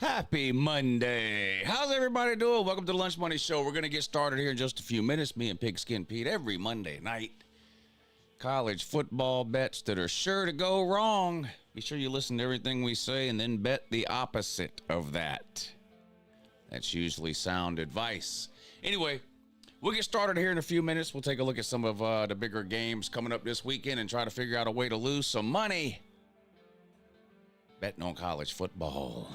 Happy Monday. How's everybody doing? Welcome to the Lunch Money Show. We're going to get started here in just a few minutes. Me and Pigskin Pete every Monday night. College football bets that are sure to go wrong. Be sure you listen to everything we say and then bet the opposite of that. That's usually sound advice. Anyway, we'll get started here in a few minutes. We'll take a look at some of the bigger games coming up this weekend and try to figure out a way to lose some money betting on college football.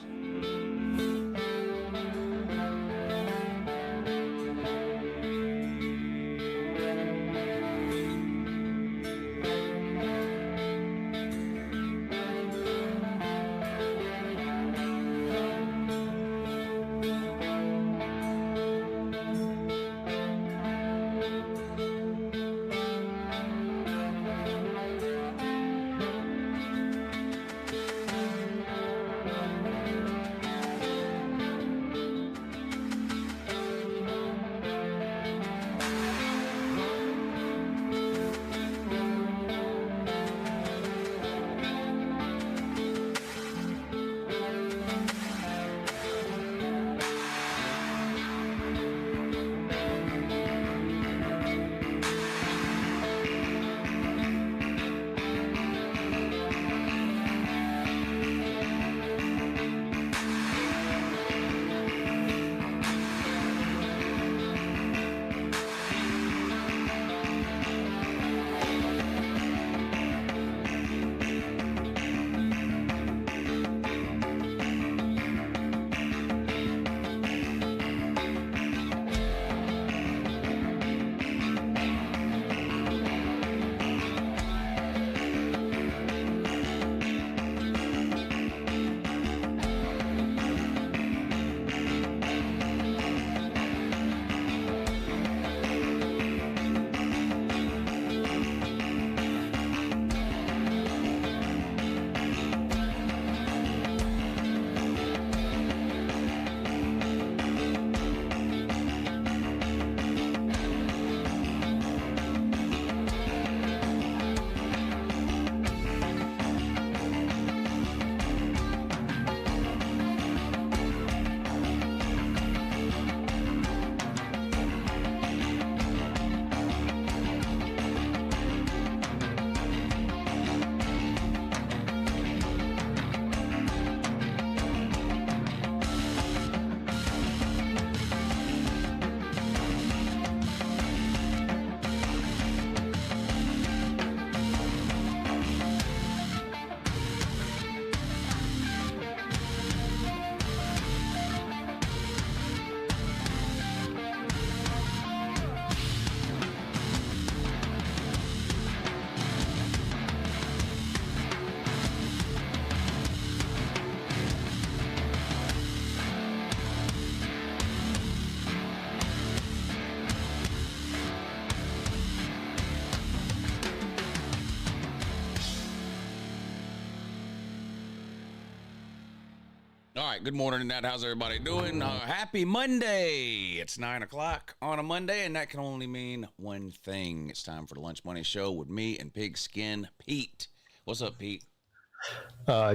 All right, good morning, Nat. How's everybody doing? Happy Monday. It's 9 o'clock on a Monday, and that can only mean one thing. It's time for the Lunch Money Show with me and Pigskin Pete. What's up, Pete?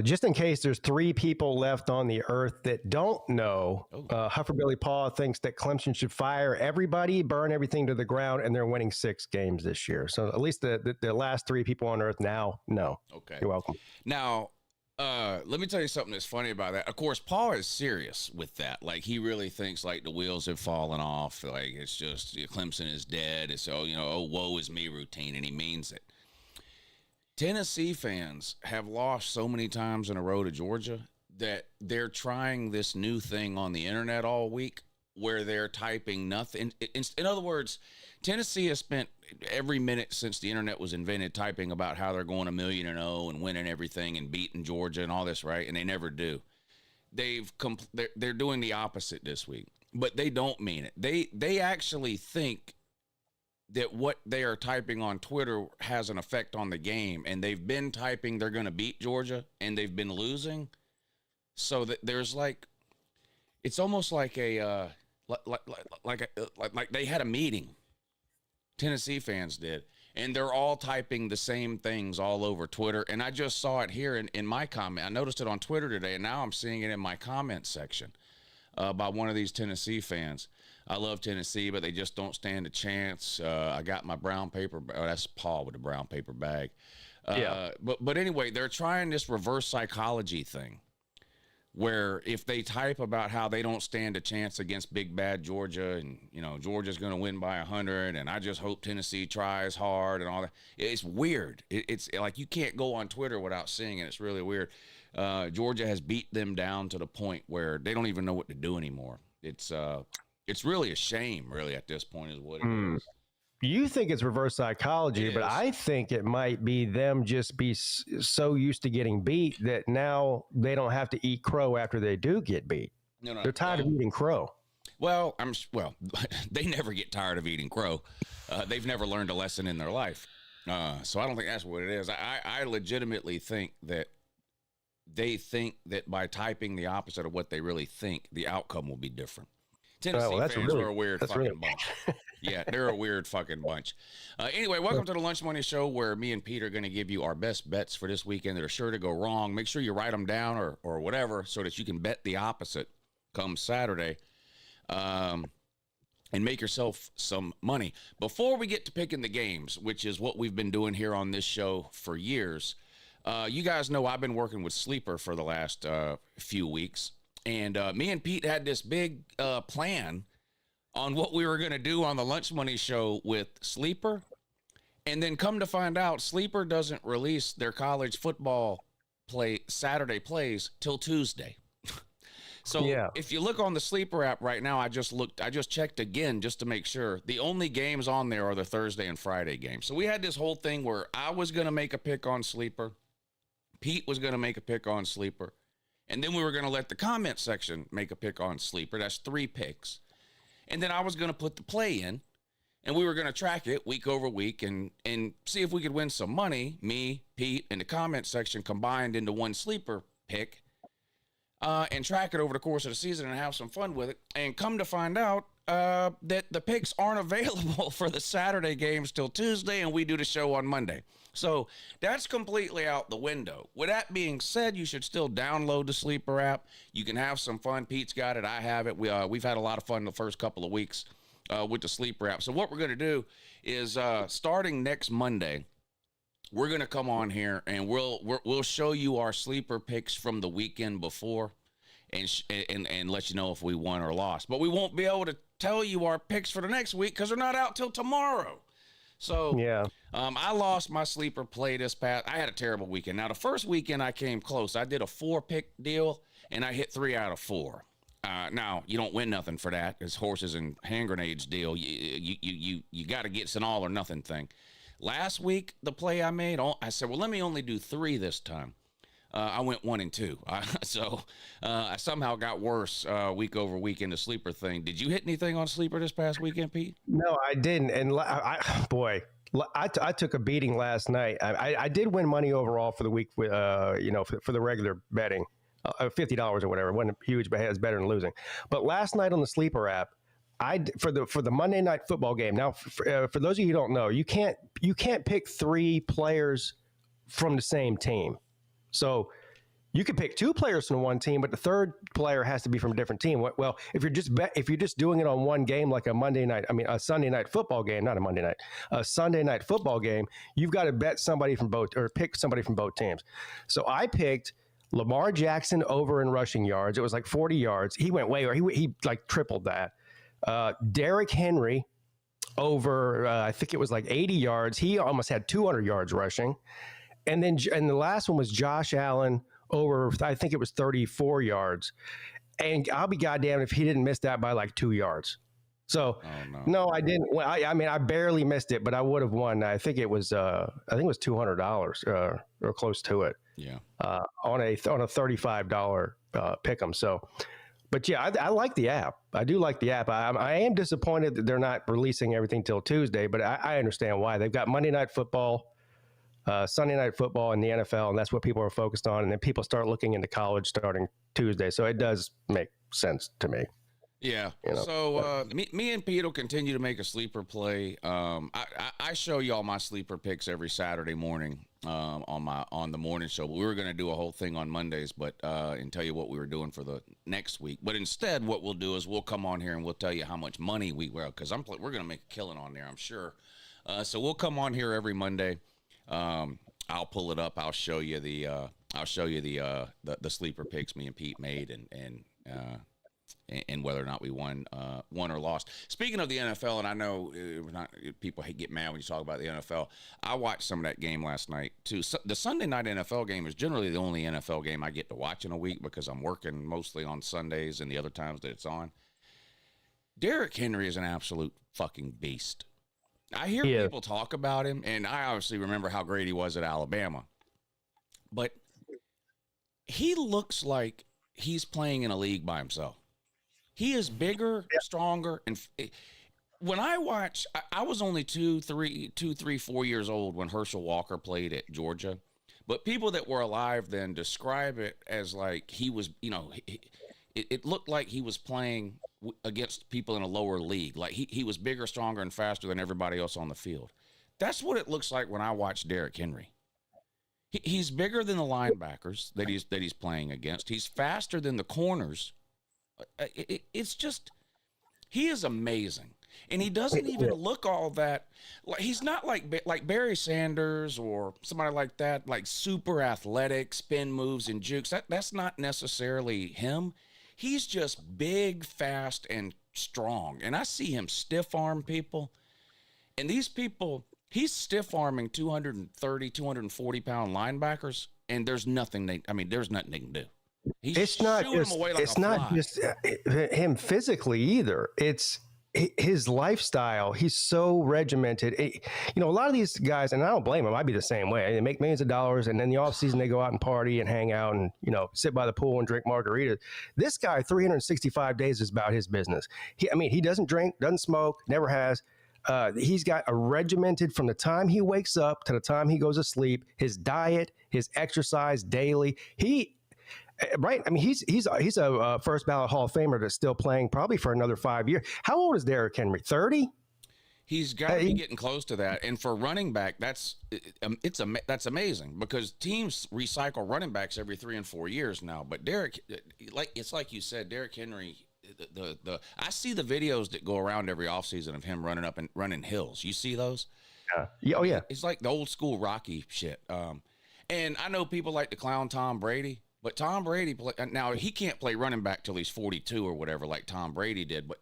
Just in case there's three people left on the earth that don't know, Hufferbilly Paul thinks that Clemson should fire everybody, burn everything to the ground, and they're winning 6 games this year. So at least the last three people on earth now know. Okay. You're welcome. Now, let me tell you something that's funny about that. Of course, Paul is serious with that. Like, he really thinks like the wheels have fallen off. Like, it's just Clemson is dead. It's woe is me routine, and he means it. Tennessee fans have lost so many times in a row to Georgia that they're trying this new thing on the internet all week where they're typing nothing. In other words, Tennessee has spent every minute since the internet was invented typing about how they're going 1-0 and winning everything and beating Georgia and all this, right? And they never do. They're doing the opposite this week, but they don't mean it. They actually think that what they are typing on Twitter has an effect on the game, and they've been typing they're going to beat Georgia, and they've been losing. So that there's like, it's almost like a like they had a meeting. Tennessee fans did, and they're all typing the same things all over Twitter. And I just saw it here in my comment. I noticed it on Twitter today, and now I'm seeing it in my comment section by one of these Tennessee fans. I love Tennessee, but they just don't stand a chance. I got my brown paper. Oh, that's Paul with the brown paper bag. But anyway, they're trying this reverse psychology thing, where if they type about how they don't stand a chance against big bad Georgia, and Georgia's going to win by 100, and I just hope Tennessee tries hard and all that, it's weird. It's like you can't go on Twitter without seeing it. It's really weird. Georgia has beat them down to the point where they don't even know what to do anymore. It's really a shame, really, at this point, is what it is. You think it's reverse psychology, but I think it might be them just be so used to getting beat that now they don't have to eat crow after they do get beat. No, they're tired of eating crow. Well, they never get tired of eating crow. They've never learned a lesson in their life. So I don't think that's what it is. I legitimately think that they think that by typing the opposite of what they really think, the outcome will be different. Tennessee fans are a weird fucking bunch. Yeah, they're a weird fucking bunch. Anyway, welcome to the Lunch Money Show, where me and Pete are going to give you our best bets for this weekend that are sure to go wrong. Make sure you write them down or whatever so that you can bet the opposite come Saturday and make yourself some money. Before we get to picking the games, which is what we've been doing here on this show for years, you guys know I've been working with Sleeper for the last few weeks. And me and Pete had this big plan on what we were going to do on the Lunch Money Show with Sleeper. And then come to find out, Sleeper doesn't release their college football Saturday plays till Tuesday. So if you look on the Sleeper app right now, I just checked again just to make sure. The only games on there are the Thursday and Friday games. So we had this whole thing where I was going to make a pick on Sleeper. Pete was going to make a pick on Sleeper. And then we were going to let the comment section make a pick on Sleeper. That's 3 picks. And then I was going to put the play in, and we were going to track it week over week and see if we could win some money, me, Pete, and the comment section combined into one Sleeper pick, and track it over the course of the season and have some fun with it. And come to find out that the picks aren't available for the Saturday games till Tuesday, and we do the show on Monday. So that's completely out the window. With that being said, you should still download the Sleeper app. You can have some fun. Pete's got it. I have it. We've had a lot of fun the first couple of weeks with the Sleeper app. So what we're going to do is starting next Monday, we're going to come on here and we'll show you our Sleeper picks from the weekend before and let you know if we won or lost. But we won't be able to tell you our picks for the next week because they're not out till tomorrow. So I lost my Sleeper play this past. I had a terrible weekend. Now, the first weekend I came close. I did a 4-pick deal, and I hit 3 out of 4. Now, you don't win nothing for that. It's horses and hand grenades deal. You got to get it's an all or nothing thing. Last week, the play I made, I said, well, let me only do 3 this time. I went 1 and 2. So I somehow got worse week over week in the Sleeper thing. Did you hit anything on Sleeper this past weekend, Pete? No, I didn't. And I took a beating last night. I did win money overall for the week, for the regular betting, $50 or whatever. It wasn't huge, but it's better than losing. But last night on the Sleeper app, for the Monday Night Football game. Now, for those of you who don't know, you can't pick 3 players from the same team. So you can pick 2 players from one team, but the third player has to be from a different team. Well, if you're just doing it on one game, like a Sunday night football game, not a Monday night, a Sunday night football game, you've got to bet somebody from both or pick somebody from both teams. So I picked Lamar Jackson over in rushing yards. It was like 40 yards. He went way over. He like tripled that. Derrick Henry over, I think it was like 80 yards. He almost had 200 yards rushing. And the last one was Josh Allen over, I think it was 34 yards. And I'll be goddamn if he didn't miss that by like 2 yards. So, no, I didn't. Well, I barely missed it, but I would have won. I think it was $200 or close to it. Yeah. On a $35 pick 'em. So, but yeah, I like the app. I do like the app. I am disappointed that they're not releasing everything till Tuesday, but I understand why. They've got Monday Night Football, Sunday Night Football, and the NFL, and that's what people are focused on. And then people start looking into college starting Tuesday. So it does make sense to me. Yeah. You know, So me and Pete will continue to make a sleeper play. I show y'all my sleeper picks every Saturday morning on the morning show. But we were going to do a whole thing on Mondays, but and tell you what we were doing for the next week. But instead, what we'll do is we'll come on here and we'll tell you how much money we will, because we're going to make a killing on there, I'm sure. So we'll come on here every Monday. I'll pull it up. I'll show you the sleeper picks me and Pete made, and whether or not we won or lost. Speaking of the NFL, and I know people get mad when you talk about the NFL. I watched some of that game last night too. So the Sunday night NFL game is generally the only NFL game I get to watch in a week because I'm working mostly on Sundays and the other times that it's on. Derrick Henry is an absolute fucking beast. I hear people talk about him, and I obviously remember how great he was at Alabama. But he looks like he's playing in a league by himself. He is bigger, stronger, and when I watch, I was only 2, 3, 4 years old when Herschel Walker played at Georgia. But people that were alive then describe it as like he was, it looked like he was playing against people in a lower league. Like he was bigger, stronger, and faster than everybody else on the field. That's what it looks like when I watch Derrick Henry. He's bigger than the linebackers that he's playing against. He's faster than the corners. It's just, he is amazing. And he doesn't even look all that, like he's not like Barry Sanders or somebody like that, like super athletic, spin moves and jukes. That's not necessarily him. He's just big, fast, and strong. And I see him stiff arm people. And these people, he's stiff arming 230, 240 pound linebackers, and there's nothing they can do. It's not just him physically either. It's his lifestyle. He's so regimented. A lot of these guys, and I don't blame them. I'd be the same way. They make millions of dollars, and then the off season they go out and party and hang out and sit by the pool and drink margaritas. This guy, 365 days is about his business. He doesn't drink, doesn't smoke, never has. He's got a regimented from the time he wakes up to the time he goes to sleep. His diet, his exercise daily. Right. He's a first ballot Hall of Famer that's still playing probably for another 5 years. How old is Derrick Henry? 30? He's got to be getting close to that. And for running back, that's amazing because teams recycle running backs every 3 and 4 years now. But Derrick, like you said, Derrick Henry, I see the videos that go around every offseason of him running hills. You see those? Yeah. Oh yeah. It's like the old school Rocky shit. And I know people like to clown Tom Brady. But Tom Brady, now he can't play running back till he's 42 or whatever, like Tom Brady did. But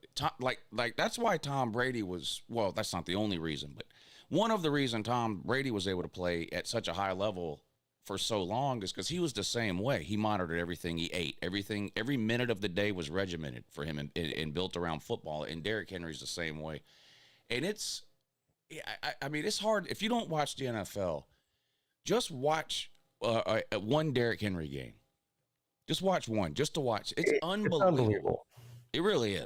that's why Tom Brady was, well, that's not the only reason, but one of the reasons Tom Brady was able to play at such a high level for so long is because he was the same way. He monitored everything he ate, every minute of the day was regimented for him and built around football. And Derrick Henry's the same way. And it's hard if you don't watch the NFL. Just watch one Derrick Henry game. Just watch one, just to watch. It's unbelievable. It really is.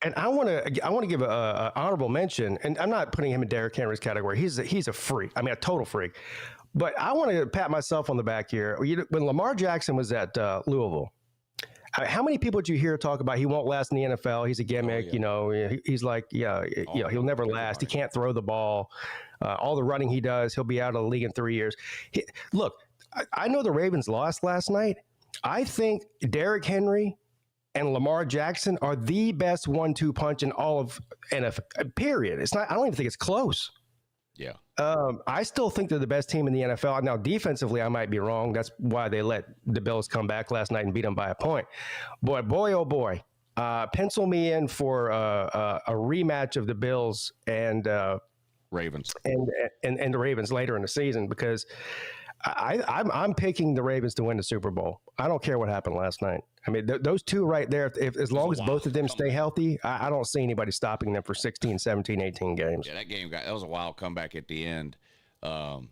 And I want to give a honorable mention, and I'm not putting him in Derrick Henry's category. He's a freak. A total freak. But I want to pat myself on the back here. When Lamar Jackson was at Louisville, how many people did you hear talk about he won't last in the NFL? He's a gimmick. Oh, yeah. He's like, he'll never last. He can't throw the ball. All the running he does, he'll be out of the league in 3 years. Look, I know the Ravens lost last night. I think Derrick Henry and Lamar Jackson are the best 1-2 punch in all of NFL, period. It's not, I don't even think it's close. Yeah. I still think they're the best team in the NFL. Now, defensively, I might be wrong. That's why they let the Bills come back last night and beat them by a point. Boy, oh boy. Pencil me in for a rematch of the Bills and Ravens and the Ravens later in the season, because I'm picking the Ravens to win the Super Bowl. I don't care what happened last night. Those two right there, as long as both of them stay healthy, I don't see anybody stopping them for 16, 17, 18 games. Yeah, that was a wild comeback at the end. That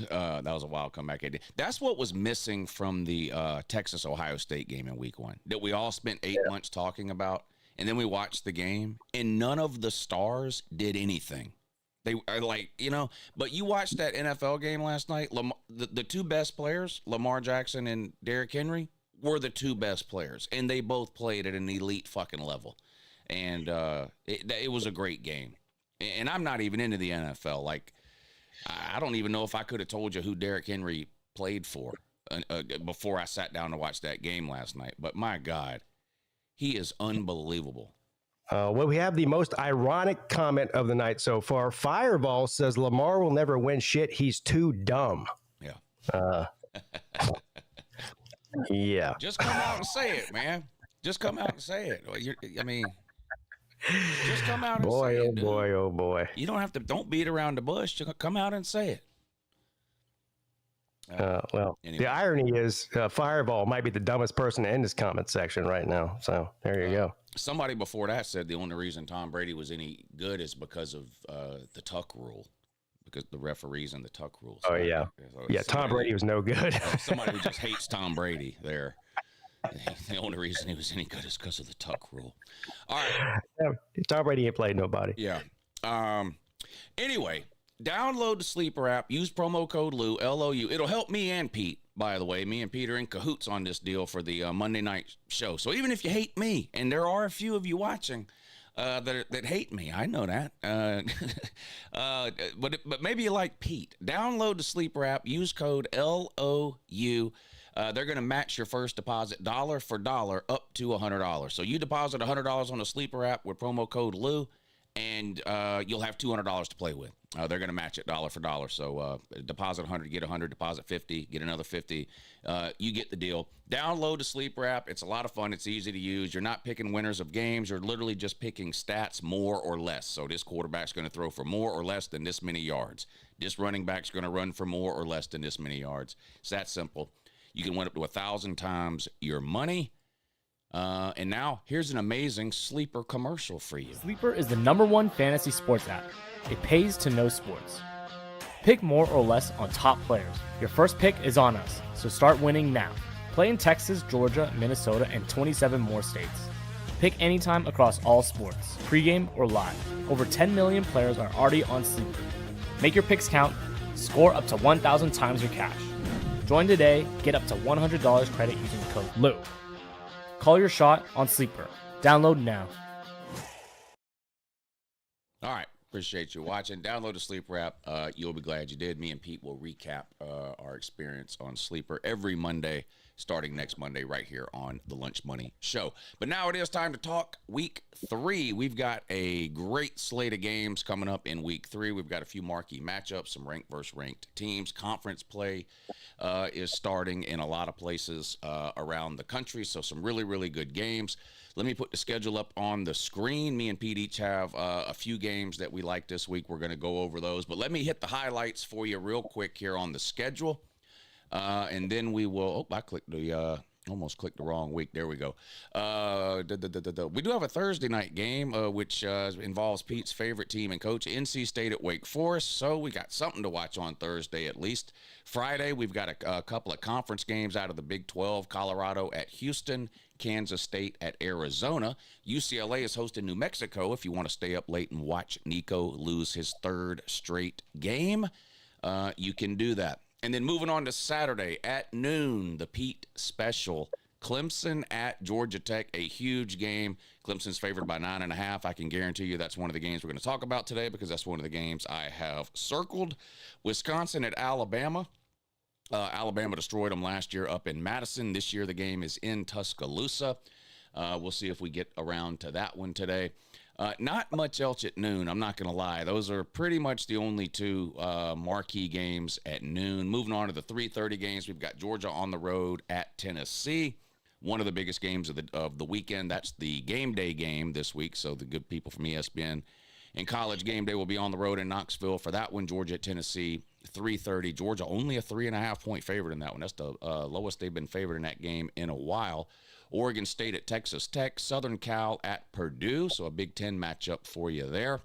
was a wild comeback at the end. That's what was missing from the Texas-Ohio State game in week 1 that we all spent 8 months talking about. And then we watched the game, and none of the stars did anything. They are but you watched that NFL game last night. The two best players, Lamar Jackson and Derrick Henry, were the two best players, and they both played at an elite fucking level. And it was a great game. And I'm not even into the NFL. Like, I don't even know if I could have told you who Derrick Henry played for before I sat down to watch that game last night. But my God, he is unbelievable. Well, we have the most ironic comment of the night so far. Fireball says Lamar will never win shit. He's too dumb. Yeah. Yeah. Just come out and say it, man. Just come out and say it. Just come out and say it, dude. Oh boy. You don't have to. Don't beat around the bush. Just come out and say it. Anyway. The irony is Fireball might be the dumbest person in this comment section right now. So there you go. Somebody before that said the only reason Tom Brady was any good is because of the tuck rule, because the referees and the tuck rules. Oh, yeah. So Tom Brady was no good. Somebody who just hates Tom Brady there. The only reason he was any good is because of the tuck rule. All right. Yeah, Tom Brady ain't played nobody. Yeah. Anyway, download the Sleeper app. Use promo code Lou, L-O-U. It'll help me and Pete, by the way. Me and Pete are in cahoots on this deal for the Monday night show. So even if you hate me, and there are a few of you watching that hate me, I know that. But maybe you like Pete. Download the Sleeper app. Use code L-O-U. They're going to match your first deposit dollar for dollar up to $100. So you deposit $100 on the Sleeper app with promo code Lou, and you'll have $200 to play with. They're going to match it dollar for dollar. So deposit 100, get 100, deposit 50, get another 50. You get the deal. Download the Sleeper app. It's a lot of fun. It's easy to use. You're not picking winners of games. You're literally just picking stats, more or less. So this quarterback's going to throw for more or less than this many yards. This running back's going to run for more or less than this many yards. It's that simple. You can win up to 1,000 times your money. And now, here's an amazing Sleeper commercial for you. Sleeper is the #1 fantasy sports app. It pays to know sports. Pick more or less on top players. Your first pick is on us, so start winning now. Play in Texas, Georgia, Minnesota, and 27 more states. Pick anytime across all sports, pregame or live. Over 10 million players are already on Sleeper. Make your picks count. Score up to 1,000 times your cash. Join today, get up to $100 credit using code LOU. Call your shot on Sleeper. Download now. All right. Appreciate you watching. Download the Sleeper app. You'll be glad you did. Me and Pete will recap our experience on Sleeper every Monday, starting next Monday right here on the Lunch Money Show. But now it is time to talk Week 3. We've got a great slate of games coming up in Week 3. We've got a few marquee matchups, some ranked versus ranked teams. Conference play is starting in a lot of places around the country, so some really, really good games. Let me put the schedule up on the screen. Me and Pete each have a few games that we like this week. We're going to go over those, but let me hit the highlights for you real quick here on the schedule. And then we will, I clicked almost clicked the wrong week. There we go. We do have a Thursday night game, which involves Pete's favorite team and coach, NC State at Wake Forest. So we got something to watch on Thursday at least. Friday, we've got a couple of conference games out of the Big 12, Colorado at Houston, Kansas State at Arizona. UCLA is hosting New Mexico if you want to stay up late and watch Nico lose his 3rd straight game. You can do that. And then moving on to Saturday at noon, the Pete special, Clemson at Georgia Tech, a huge game. Clemson's favored by 9.5. I can guarantee you that's one of the games we're going to talk about today because that's one of the games I have circled. Wisconsin at Alabama. Alabama destroyed them last year up in Madison. This year the game is in Tuscaloosa. We'll see if we get around to that one today. Not much else at noon, I'm not going to lie. Those are pretty much the only two marquee games at noon. Moving on to the 3:30 games, we've got Georgia on the road at Tennessee. One of the biggest games of the weekend. That's the game day game this week, so the good people from ESPN and College Game Day will be on the road in Knoxville for that one. Georgia at Tennessee, 3:30. Georgia only a 3.5-point favorite in that one. That's the lowest they've been favored in that game in a while. Oregon State at Texas Tech, Southern Cal at Purdue, so a Big Ten matchup for you there.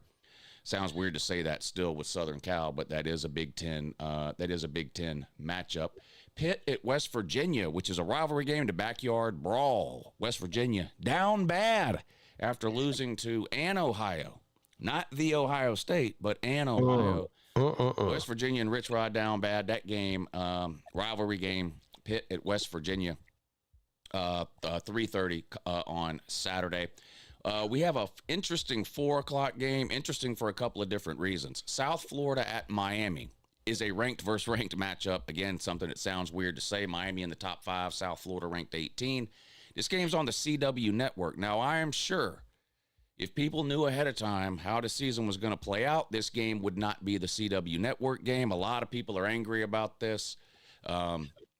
Sounds weird to say that still with Southern Cal, but that is a Big Ten. That is a Big Ten matchup. Pitt at West Virginia, which is a rivalry game, the backyard brawl. West Virginia down bad after losing to Ann, Ohio, not the Ohio State, but Ann, Ohio. West Virginia and Rich Rod down bad. That game, rivalry game. Pitt at West Virginia. 3:30 on Saturday. We have a interesting 4 o'clock game, interesting for a couple of different reasons. South Florida at Miami is a ranked versus ranked matchup. Again, something that sounds weird to say. Miami in the top 5, South Florida ranked 18. This game's on the CW network. Now, I am sure if people knew ahead of time how the season was going to play out, this game would not be the CW network game. A lot of people are angry about this.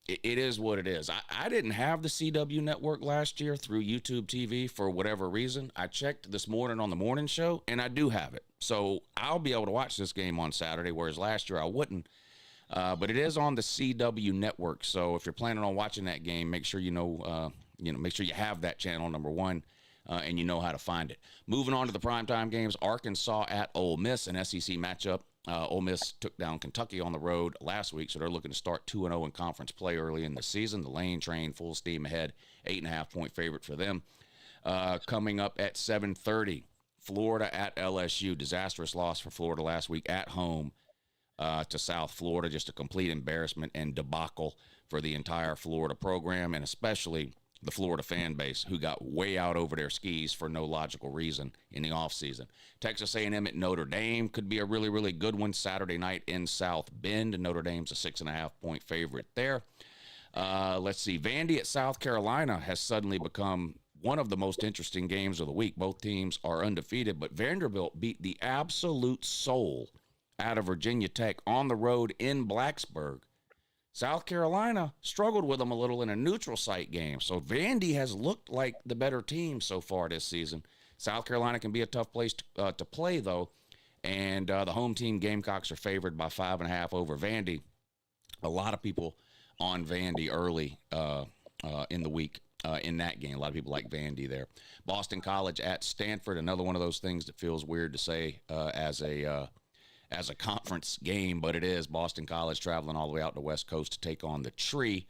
It is what it is. I didn't have the CW network last year through YouTube TV for whatever reason. I checked this morning on the morning show, and I do have it. So I'll be able to watch this game on Saturday, whereas last year I wouldn't. But it is on the CW network. So if you're planning on watching that game, make sure make sure you have that channel, number one, and you know how to find it. Moving on to the primetime games, Arkansas at Ole Miss, an SEC matchup. Ole Miss took down Kentucky on the road last week, so they're looking to start 2-0 in conference play early in the season. The Lane train, full steam ahead, 8.5-point favorite for them. Coming up at 7:30, Florida at LSU. Disastrous loss for Florida last week at home to South Florida. Just a complete embarrassment and debacle for the entire Florida program, and especially the Florida fan base, who got way out over their skis for no logical reason in the offseason. Texas A&M at Notre Dame could be a really, really good one Saturday night in South Bend. Notre Dame's a 6.5-point favorite there. Let's see. Vandy at South Carolina has suddenly become one of the most interesting games of the week. Both teams are undefeated, but Vanderbilt beat the absolute soul out of Virginia Tech on the road in Blacksburg. South Carolina struggled with them a little in a neutral site game. So Vandy has looked like the better team so far this season. South Carolina can be a tough place to play, though. And the home team Gamecocks are favored by 5.5 over Vandy. A lot of people on Vandy early in the week in that game. A lot of people like Vandy there. Boston College at Stanford, another one of those things that feels weird to say as a conference game, but it is. Boston College traveling all the way out to the West Coast to take on the Tree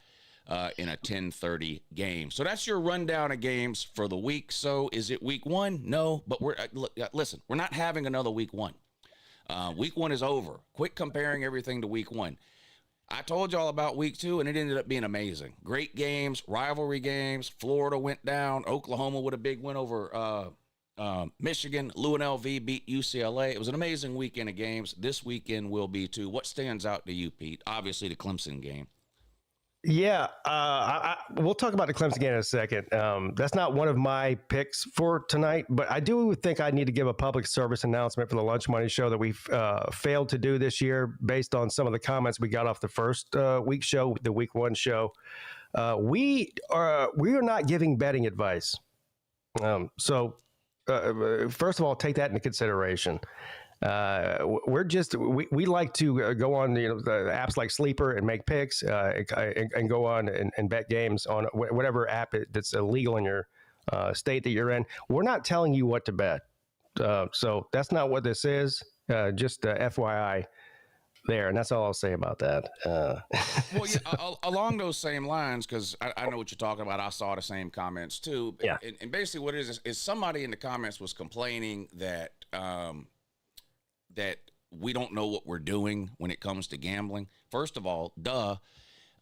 in a 10:30 game. So that's your rundown of games for the week. So is it week one? No, but listen, we're not having another week one. Week one is over. Quit comparing everything to week one. I told y'all about week two, and it ended up being amazing. Great games, rivalry games. Florida went down. Oklahoma with a big win over Michigan. UNLV beat UCLA. It was an amazing weekend of games. This weekend will be too. What stands out to you, Pete? Obviously, the Clemson game. Yeah, we'll talk about the Clemson game in a second. That's not one of my picks for tonight, but I do think I need to give a public service announcement for the Lunch Money Show that we've failed to do this year based on some of the comments we got off the first week show, the week one show. We are not giving betting advice. So first of all, take that into consideration. We like to go on the apps like Sleeper and make picks and go on and bet games on whatever app that's illegal in your state that you're in. We're not telling you what to bet. So that's not what this is. Just FYI there. And that's all I'll say about that. Well, yeah, along those same lines, because I know what you're talking about. I saw the same comments too. Yeah. And basically what it is somebody in the comments was complaining that that we don't know what we're doing when it comes to gambling. First of all, duh.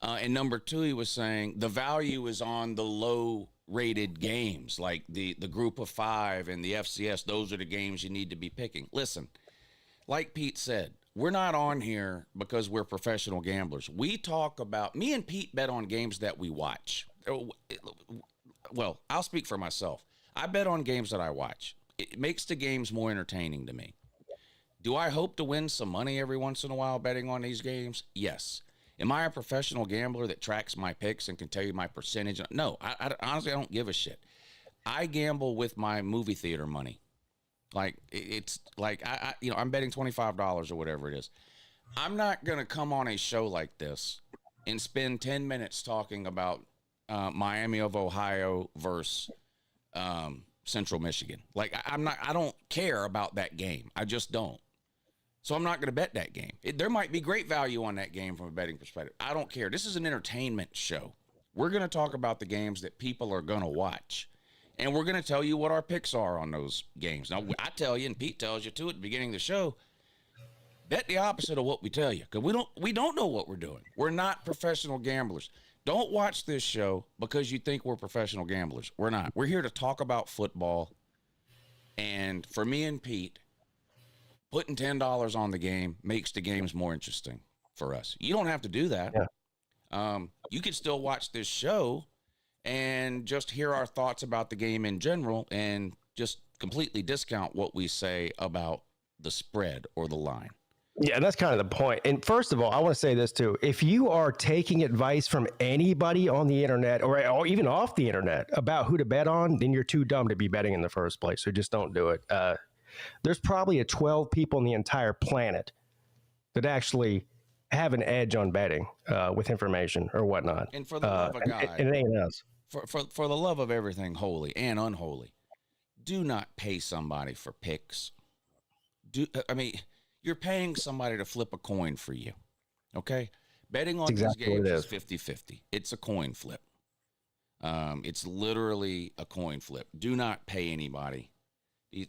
And number two, he was saying the value is on the low-rated games, like the group of five and the FCS. Those are the games you need to be picking. Listen, like Pete said, we're not on here because we're professional gamblers. We talk about, me and Pete bet on games that we watch. Well, I'll speak for myself. I bet on games that I watch. It makes the games more entertaining to me. Do I hope to win some money every once in a while betting on these games? Yes. Am I a professional gambler that tracks my picks and can tell you my percentage? No, I honestly, I don't give a shit. I gamble with my movie theater money. Like, it's like, I'm betting $25 or whatever it is. I'm not going to come on a show like this and spend 10 minutes talking about Miami of Ohio versus Central Michigan. Like, I don't care about that game. I just don't. So I'm not going to bet that game. There might be great value on that game from a betting perspective. I don't care. This is an entertainment show. We're going to talk about the games that people are going to watch. And we're going to tell you what our picks are on those games. Now, I tell you, and Pete tells you too at the beginning of the show, bet the opposite of what we tell you, because we don't know what we're doing. We're not professional gamblers. Don't watch this show because you think we're professional gamblers. We're not. We're here to talk about football And for me and Pete, putting $10 on the game makes the games more interesting for us. You don't have to do that. Yeah. You can still watch this show and just hear our thoughts about the game in general and just completely discount what we say about the spread or the line. Yeah, that's kind of the point. And first of all, I want to say this too. If you are taking advice from anybody on the internet or even off the internet about who to bet on, then you're too dumb to be betting in the first place. So just don't do it. There's probably 12 people on the entire planet that actually have an edge on betting with information or whatnot. And for the love of God, and it ain't us. For the love of everything holy and unholy, do not pay somebody for picks. You're paying somebody to flip a coin for you, okay? Betting on these games is 50-50. It's a coin flip. It's literally a coin flip. Do not pay anybody.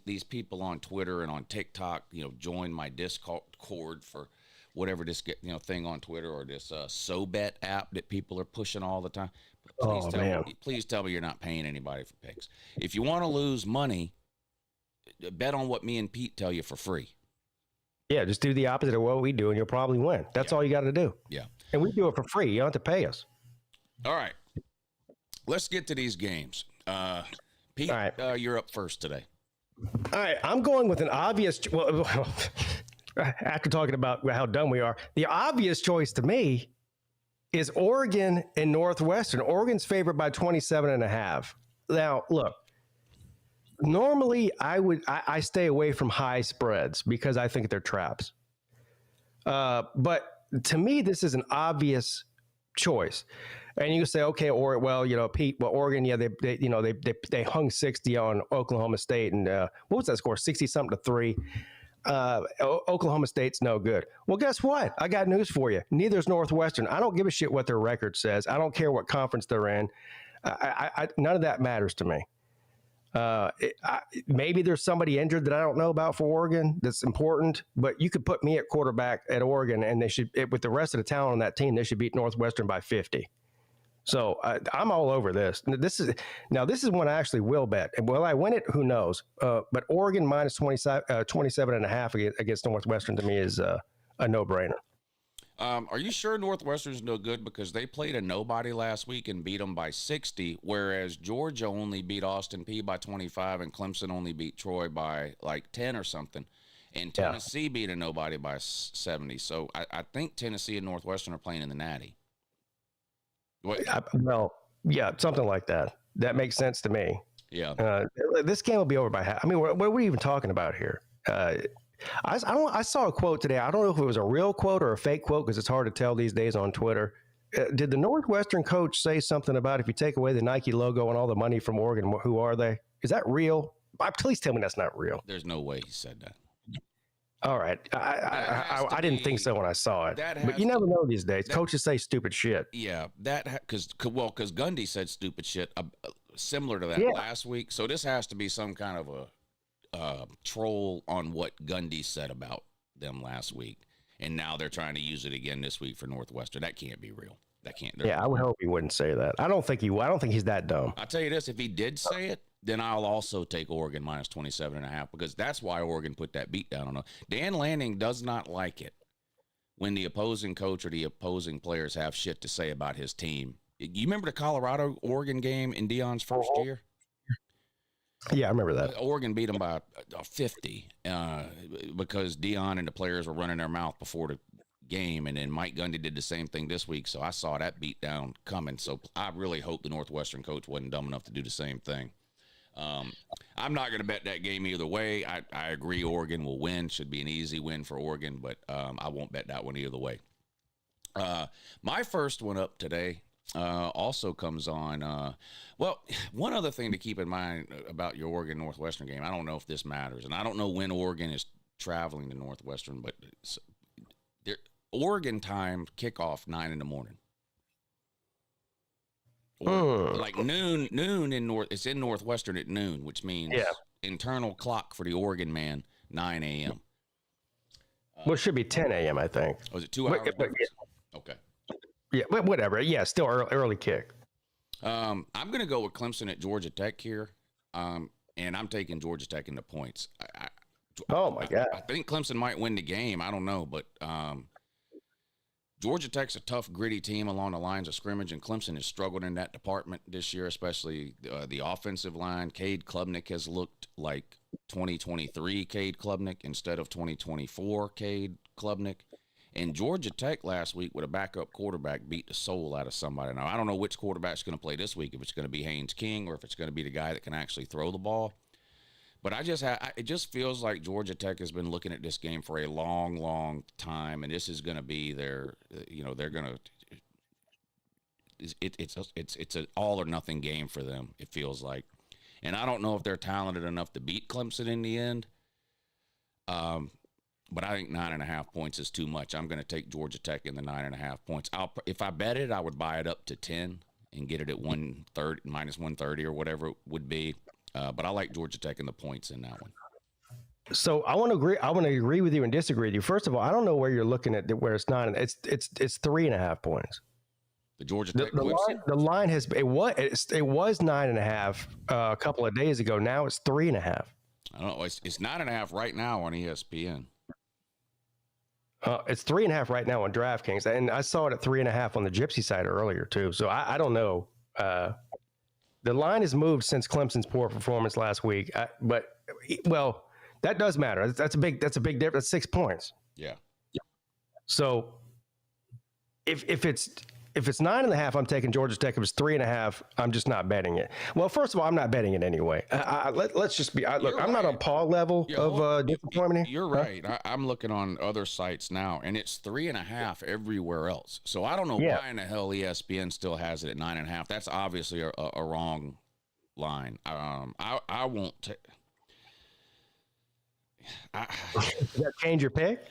These people on Twitter and on TikTok, join my Discord for whatever this thing on Twitter or this SoBet app that people are pushing all the time. Please tell me you're not paying anybody for picks. If you want to lose money, bet on what me and Pete tell you for free. Yeah, just do the opposite of what we do, and you'll probably win. That's all you got to do. Yeah. And we do it for free. You don't have to pay us. All right. Let's get to these games. Pete, all right. You're up first today. All right. I'm going with an obvious... Well, after talking about how dumb we are, the obvious choice to me is Oregon and Northwestern. Oregon's favored by 27.5. Now, look. Normally, I stay away from high spreads because I think they're traps. But to me, this is an obvious choice. And you say, okay, Pete, Oregon, yeah, they hung 60 on Oklahoma State, and what was that score? 60-something to 3. Oklahoma State's no good. Well, guess what? I got news for you. Neither's Northwestern. I don't give a shit what their record says. I don't care what conference they're in. None of that matters to me. Maybe there's somebody injured that I don't know about for Oregon that's important, but you could put me at quarterback at Oregon, and they should, with the rest of the talent on that team, they should beat Northwestern by 50. So I'm all over this. This is one I actually will bet. And will I win it? Who knows? But Oregon minus 27.5 against Northwestern to me is a no-brainer. Are you sure Northwestern's no good? Because they played a nobody last week and beat them by 60, whereas Georgia only beat Austin Peay by 25 and Clemson only beat Troy by like 10 or something. And Tennessee beat a nobody by 70. So I think Tennessee and Northwestern are playing in the Natty. Something like that. That makes sense to me. Yeah. This game will be over by half. I mean, what are we even talking about here? I saw a quote today. I don't know if it was a real quote or a fake quote because it's hard to tell these days on Twitter. Did the Northwestern coach say something about if you take away the Nike logo and all the money from Oregon, who are they? Is that real? Please tell me that's not real. There's no way he said that. All right. I didn't think so when I saw it. But you never know these days. Coaches say stupid shit. Yeah, because Gundy said stupid shit similar to that last week. So this has to be some kind of a troll on what Gundy said about them last week, and now they're trying to use it again this week for Northwestern. That can't be real. That can't. Yeah, I would hope he wouldn't say that. I don't think he's that dumb. I'll tell you this: if he did say it, then I'll also take Oregon minus 27.5 because that's why Oregon put that beat down on them. Dan Lanning does not like it when the opposing coach or the opposing players have shit to say about his team. You remember the Colorado-Oregon game in Deion's first year? Yeah, I remember that. Oregon beat them by 50 because Deion and the players were running their mouth before the game, and then Mike Gundy did the same thing this week, so I saw that beat down coming. So I really hope the Northwestern coach wasn't dumb enough to do the same thing. I'm not going to bet that game either way. I agree Oregon will win. Should be an easy win for Oregon, but I won't bet that one either way. My first one up today also comes on. One other thing to keep in mind about your Oregon Northwestern game, I don't know if this matters, and I don't know when Oregon is traveling to Northwestern, but Oregon time kickoff 9 in the morning. Like noon in it's in Northwestern at noon, which means internal clock for the Oregon man 9 a.m. Well, it should be 10 a.m. I think. Was it 2 hours? Okay. Yeah, but whatever. Yeah, still early kick. I'm going to go with Clemson at Georgia Tech here. and I'm taking Georgia Tech in the points. Oh my God! I think Clemson might win the game. I don't know, but Georgia Tech's a tough, gritty team along the lines of scrimmage, and Clemson has struggled in that department this year, especially the offensive line. Cade Klubnik has looked like 2023 Cade Klubnik instead of 2024 Cade Klubnik. And Georgia Tech last week with a backup quarterback beat the soul out of somebody. Now, I don't know which quarterback's going to play this week, if it's going to be Haynes King or if it's going to be the guy that can actually throw the ball. But it just feels like Georgia Tech has been looking at this game for a long, long time, and this is going to be their, they're going to. It's an all or nothing game for them. It feels like, and I don't know if they're talented enough to beat Clemson in the end. But I think 9.5 points is too much. I'm going to take Georgia Tech in the 9.5 points. If I bet it, I would buy it up to 10 and get it at minus 130 or whatever it would be. But I like Georgia Tech in the points in that one. So I want to agree. I want to agree with you and disagree with you. First of all, I don't know where you're looking at where it's not. It's 3.5 points. The Georgia Tech the line has it was 9.5 a couple of days ago. Now it's 3.5. I don't know. It's 9.5 right now on ESPN. It's 3.5 right now on DraftKings, and I saw it at 3.5 on the Gypsy site earlier too. So I don't know. The line has moved since Clemson's poor performance last week, but that does matter. That's a big difference. That's 6 points. Yeah. So if it's 9.5, I'm taking Georgia Tech. If it's 3.5, I'm just not betting it. Well, first of all, I'm not betting it anyway. Let's just be. Look, I'm not on Paul level of disappointment here. You're right. I'm looking on other sites now, and it's 3.5 everywhere else. So I don't know why in the hell ESPN still has it at 9.5. That's obviously a wrong line. I won't. Does that change your pick?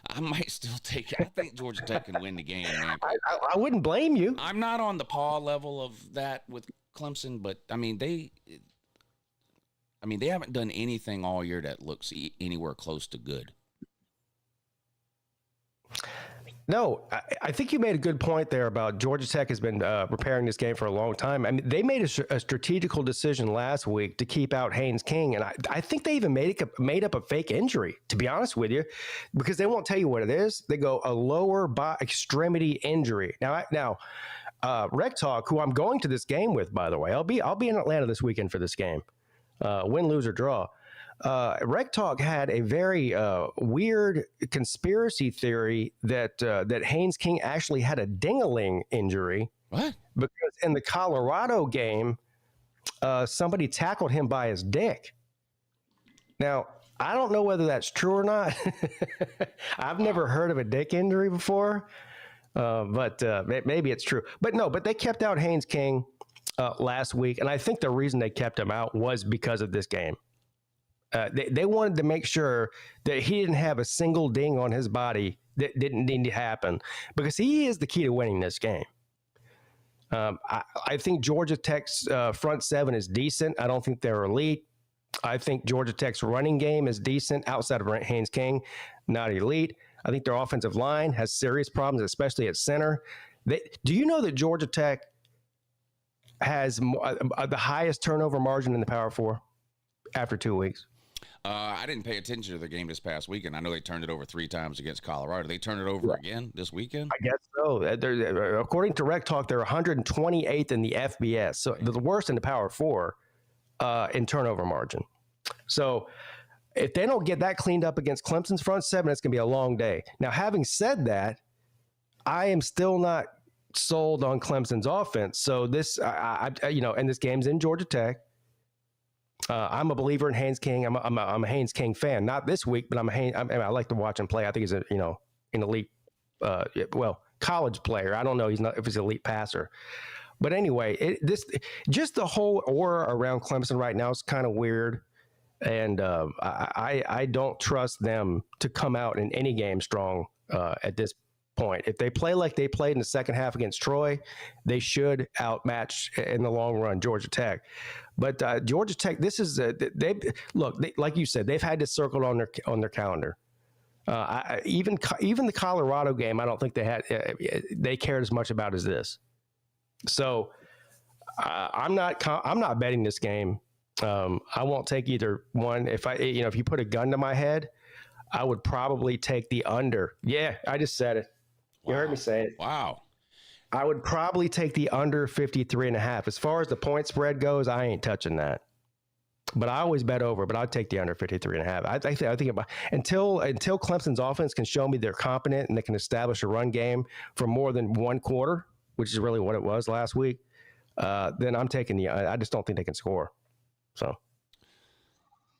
I might still take it. I think Georgia Tech can win the game, man. I wouldn't blame you. I'm not on the Paul level of that with Clemson, but they haven't done anything all year that looks anywhere close to good. No, I think you made a good point there about Georgia Tech has been preparing this game for a long time. I mean, they made a strategical decision last week to keep out Haynes King, and I think they even made up a fake injury, to be honest with you, because they won't tell you what it is. They go a lower extremity injury. Now, Rec Talk, who I'm going to this game with, by the way, I'll be in Atlanta this weekend for this game, win, lose, or draw. Rec Talk had a very weird conspiracy theory that Haynes King actually had a ding-a-ling injury. What? Because in the Colorado game, somebody tackled him by his dick. Now, I don't know whether that's true or not. I've never heard of a dick injury before, but maybe it's true. But they kept out Haynes King last week, and I think the reason they kept him out was because of this game. They wanted to make sure that he didn't have a single ding on his body that didn't need to happen, because he is the key to winning this game. I think Georgia Tech's front seven is decent. I don't think they're elite. I think Georgia Tech's running game is decent outside of Haynes King, not elite. I think their offensive line has serious problems, especially at center. Do you know that Georgia Tech has the highest turnover margin in the Power Four after 2 weeks? I didn't pay attention to the game this past weekend. I know they turned it over 3 times against Colorado. They turned it over again this weekend? I guess so. According to Rec Talk, they're 128th in the FBS. So they're the worst in the Power Four in turnover margin. So if they don't get that cleaned up against Clemson's front seven, it's going to be a long day. Now, having said that, I am still not sold on Clemson's offense. So this, and this game's in Georgia Tech. I'm a believer in Haynes King. I'm a Haynes King fan. Not this week, but I like to watch him play. I think he's an elite, college player. I don't know. He's not if he's an elite passer, but anyway, just the whole aura around Clemson right now is kind of weird, and I don't trust them to come out in any game strong at this point. If they play like they played in the second half against Troy, they should outmatch in the long run Georgia Tech. But Georgia Tech, this is like you said, they've had this circled on their calendar. Even the Colorado game, I don't think they cared as much about as this. So I'm not betting this game. I won't take either one. If you put a gun to my head, I would probably take the under. Yeah, I just said it. You heard me say it. Wow. I would probably take the under 53.5. As far as the point spread goes, I ain't touching that. But I always bet over, but I'd take the under 53.5. I think about until Clemson's offense can show me they're competent and they can establish a run game for more than one quarter, which is really what it was last week, then I'm taking I just don't think they can score. So.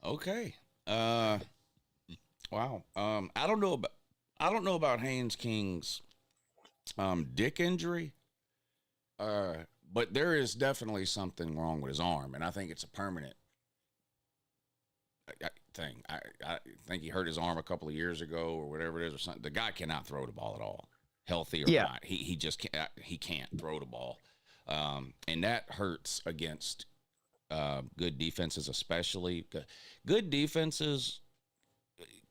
Okay. Wow. I don't know about Haynes King's dick injury. But there is definitely something wrong with his arm, and I think it's a permanent thing. I think he hurt his arm a couple of years ago or whatever it is or something. The guy cannot throw the ball at all, healthy or not. He just can't. He can't throw the ball, and that hurts against good defenses, especially. Good defenses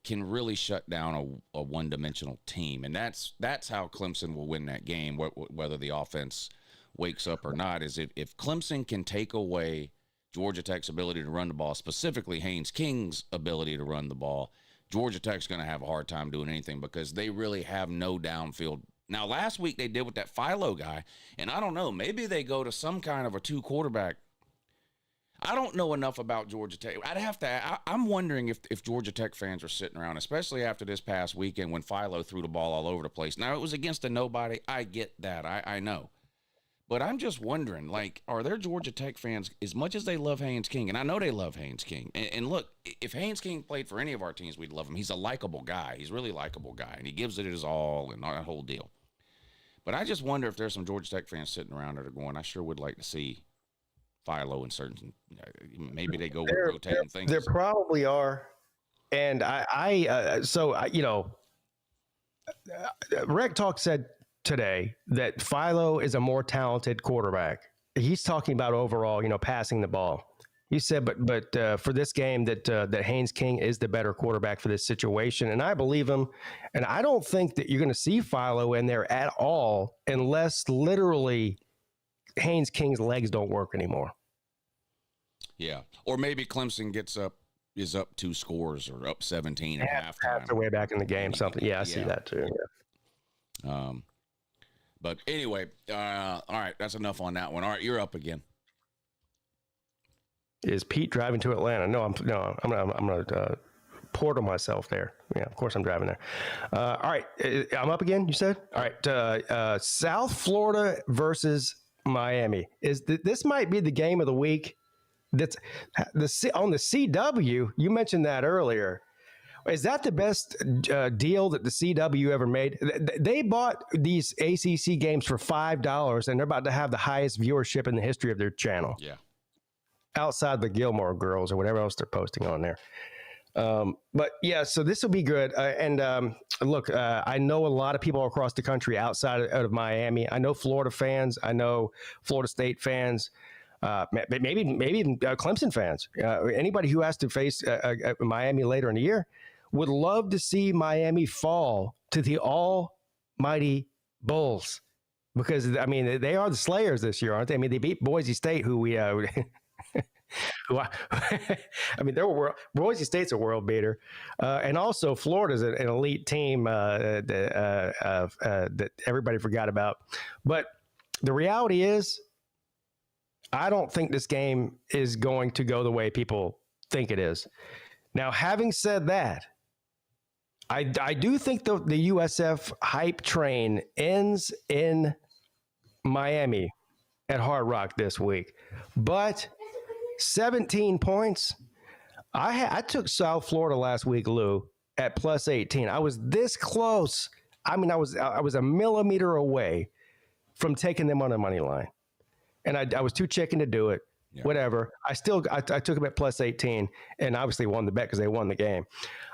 can really shut down a one-dimensional team, and that's how Clemson will win that game, whether the offense wakes up or not. Is if Clemson can take away Georgia Tech's ability to run the ball, specifically Haynes King's ability to run the ball, Georgia Tech's going to have a hard time doing anything because they really have no downfield. Now, last week they did with that Philo guy, and I don't know, maybe they go to some kind of a two-quarterback. I don't know enough about Georgia Tech. I'm wondering if Georgia Tech fans are sitting around, especially after this past weekend when Philo threw the ball all over the place. Now, it was against a nobody. I get that. I know. But I'm just wondering, are there Georgia Tech fans, as much as they love Haynes King, and I know they love Haynes King, and look, if Haynes King played for any of our teams, we'd love him. He's a likable guy. He's a really likable guy, and he gives it his all and that whole deal. But I just wonder if there's some Georgia Tech fans sitting around that are going, I sure would like to see Philo and certain, maybe they go rotating things. There probably are. And Rec Talk said today that Philo is a more talented quarterback. He's talking about overall, passing the ball. He said, but for this game that Haynes King is the better quarterback for this situation. And I believe him. And I don't think that you're going to see Philo in there at all unless literally Haynes King's legs don't work anymore. Yeah. Or maybe Clemson is up 2 scores or up 17 at halftime. Way back in the game, something. Yeah, I see that too. Yeah. But anyway, all right, that's enough on that one. All right, you're up again. Is Pete driving to Atlanta? No, I'm going to portal myself there. Yeah, of course I'm driving there. All right, I'm up again. You said. All right, South Florida versus Miami. This might be the game of the week. That's on the CW. You mentioned that earlier. Is that the best deal that the CW ever made? They bought these ACC games for $5, and they're about to have the highest viewership in the history of their channel. Yeah. Outside the Gilmore Girls or whatever else they're posting on there. But yeah, so this will be good. Look, I know a lot of people across the country outside of Miami. I know Florida fans. I know Florida State fans. Maybe even Clemson fans. Anybody who has to face Miami later in the year would love to see Miami fall to the almighty Bulls because, they are the Slayers this year, aren't they? They beat Boise State, who we Boise State's a world beater, and also Florida's an elite team that everybody forgot about. But the reality is, I don't think this game is going to go the way people think it is. Now, having said that, I do think the USF hype train ends in Miami at Hard Rock this week. But 17 points. I took South Florida last week, Lou, at plus 18. I was this close. I was a millimeter away from taking them on the money line. And I was too chicken to do it. Yeah. Whatever. I took them at plus 18 and obviously won the bet because they won the game.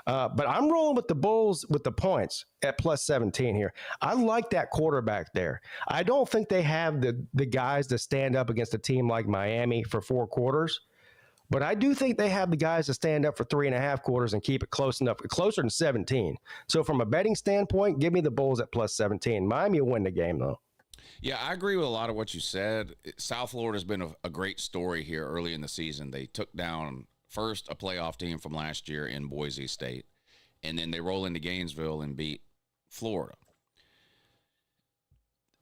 But I'm rolling with the Bulls with the points at plus 17 here. I like that quarterback there. I don't think they have the guys to stand up against a team like Miami for 4 quarters. But I do think they have the guys to stand up for 3.5 quarters and keep it close enough, closer than 17. So from a betting standpoint, give me the Bulls at plus 17. Miami will win the game, though. Yeah, I agree with a lot of what you said. South Florida's been a great story here early in the season. They took down first a playoff team from last year in Boise State, and then they roll into Gainesville and beat Florida.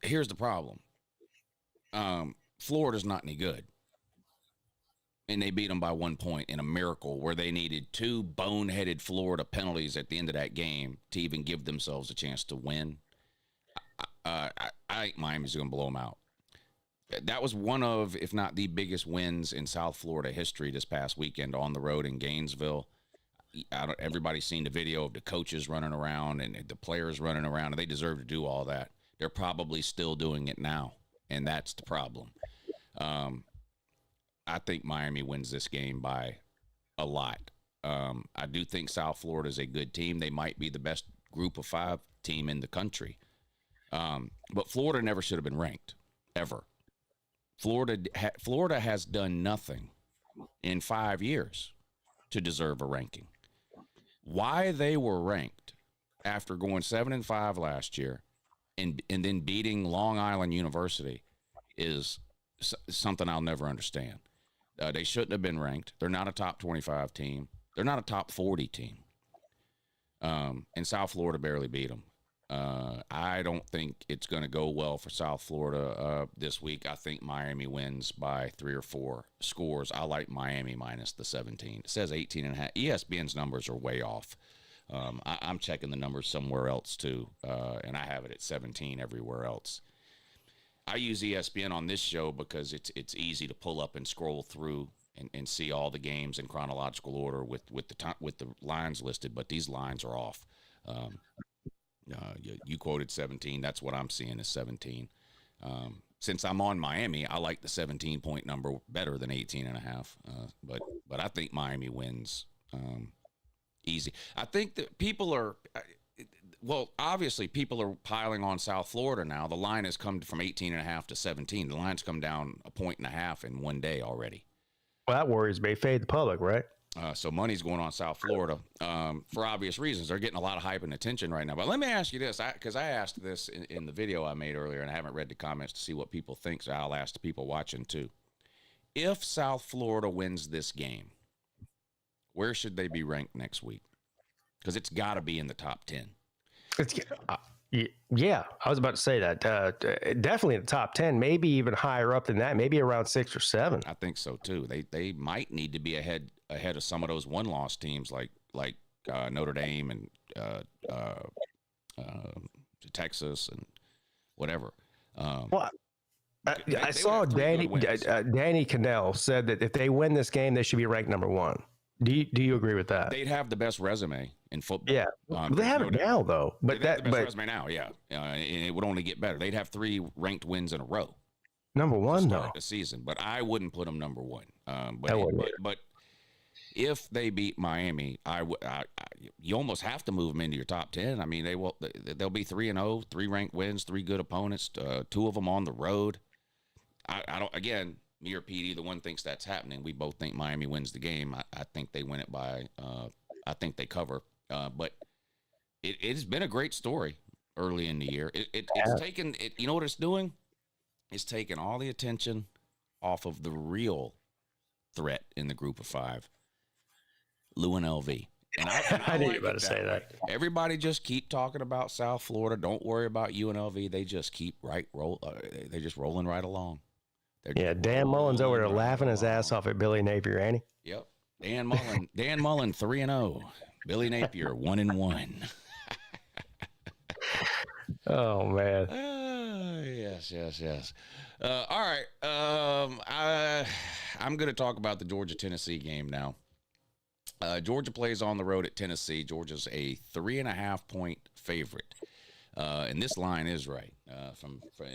Here's the problem. Florida's not any good. And they beat them by 1 point in a miracle where they needed 2 boneheaded Florida penalties at the end of that game to even give themselves a chance to win. I think Miami's going to blow them out. That was one of, if not the biggest wins in South Florida history this past weekend on the road in Gainesville. Everybody's seen the video of the coaches running around and the players running around, and they deserve to do all that. They're probably still doing it now, and that's the problem. I think Miami wins this game by a lot. I do think South Florida is a good team. They might be the best group of 5 team in the country. But Florida never should have been ranked, ever. Florida has done nothing in 5 years to deserve a ranking. Why they were ranked after going 7-5 last year and then beating Long Island University is something I'll never understand. They shouldn't have been ranked. They're not a top 25 team. They're not a top 40 team. And South Florida barely beat them. I don't think it's going to go well for South Florida this week. I think Miami wins by 3 or 4 scores. I like Miami minus the 17. It says 18.5. ESPN's numbers are way off. I'm checking the numbers somewhere else too, and I have it at 17 everywhere else. I use ESPN on this show because it's easy to pull up and scroll through and see all the games in chronological order with the lines listed, but these lines are off. You quoted 17. That's what I'm seeing is 17. Since I'm on Miami, I like the 17-point number better than 18.5. But I think Miami wins easy. I think that people are. Well, obviously, people are piling on South Florida now. The line has come from 18.5 to 17. The line's come down 1.5 in one day already. Well, that worries me. Fade the public, right? So money's going on South Florida for obvious reasons. They're getting a lot of hype and attention right now. But let me ask you this, because I asked this in the video I made earlier, and I haven't read the comments to see what people think, so I'll ask the people watching too. If South Florida wins this game, where should they be ranked next week? Because it's got to be in the top 10. Yeah, I was about to say that. Definitely in the top 10, maybe even higher up than that, maybe around 6 or 7. I think so too. They might need to be ahead of some of those one-loss teams like Notre Dame and Texas and whatever. Well, I saw Danny Cannell said that if they win this game, they should be ranked number 1. Do you agree with that? They'd have the best resume in football. Yeah, they have it now though. But the best resume now, yeah, and it would only get better. They'd have 3 ranked wins in a row. Number 1 though, the season, but I wouldn't put them number 1. But if they beat Miami, you almost have to move them into your top 10. I mean, they'll be 3-0, 3 ranked wins, 3 good opponents, 2 of them on the road. I don't. Again, me or Pete, either one thinks that's happening. We both think Miami wins the game. I think they win it by. I think they cover. But it's been a great story early in the year. It's taken. You know what it's doing? It's taken all the attention off of the real threat in the group of 5, UNLV. And I knew you were about to say that. Everybody just keep talking about South Florida. Don't worry about UNLV. They just keep they're just rolling right along. Dan Mullen's over there laughing his ass off at Billy Napier, ain't he? Yep. Dan Mullen 3-0. Billy Napier 1-1. Oh man. Yes. All right. I'm going to talk about the Georgia-Tennessee game now. Georgia plays on the road at Tennessee. Georgia's a 3.5-point favorite. And this line is right,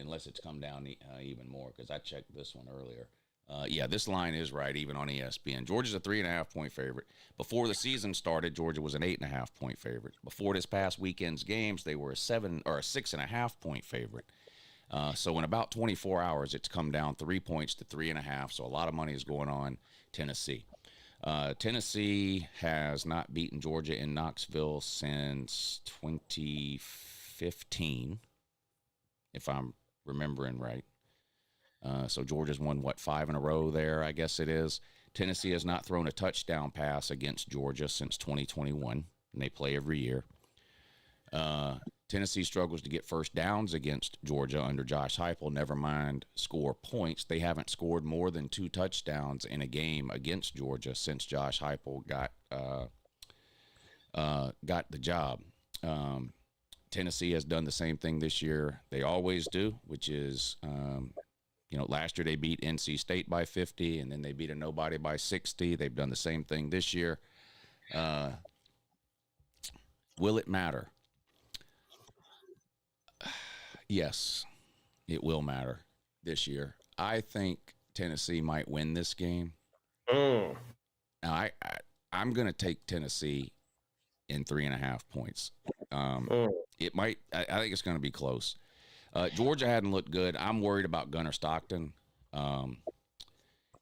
unless it's come down even more, because I checked this one earlier. This line is right, even on ESPN. Georgia's a 3.5-point favorite. Before the season started, Georgia was an 8.5-point favorite. Before this past weekend's games, they were a 6.5-point favorite. So in about 24 hours, it's come down 3 points to 3.5. So a lot of money is going on Tennessee. Tennessee has not beaten Georgia in Knoxville since 2015, if I'm remembering right. So Georgia's won, 5 in a row there, I guess it is. Tennessee has not thrown a touchdown pass against Georgia since 2021, and they play every year. Tennessee struggles to get first downs against Georgia under Josh Heupel, never mind score points. They haven't scored more than 2 touchdowns in a game against Georgia since Josh Heupel got the job. Tennessee has done the same thing this year. They always do, which is, last year they beat NC State by 50, and then they beat a nobody by 60. They've done the same thing this year. Will it matter? Yes, it will matter this year. I think Tennessee might win this game. Now, I'm going to take Tennessee in 3.5 points. It might. I think it's going to be close. Georgia hadn't looked good. I'm worried about Gunnar Stockton.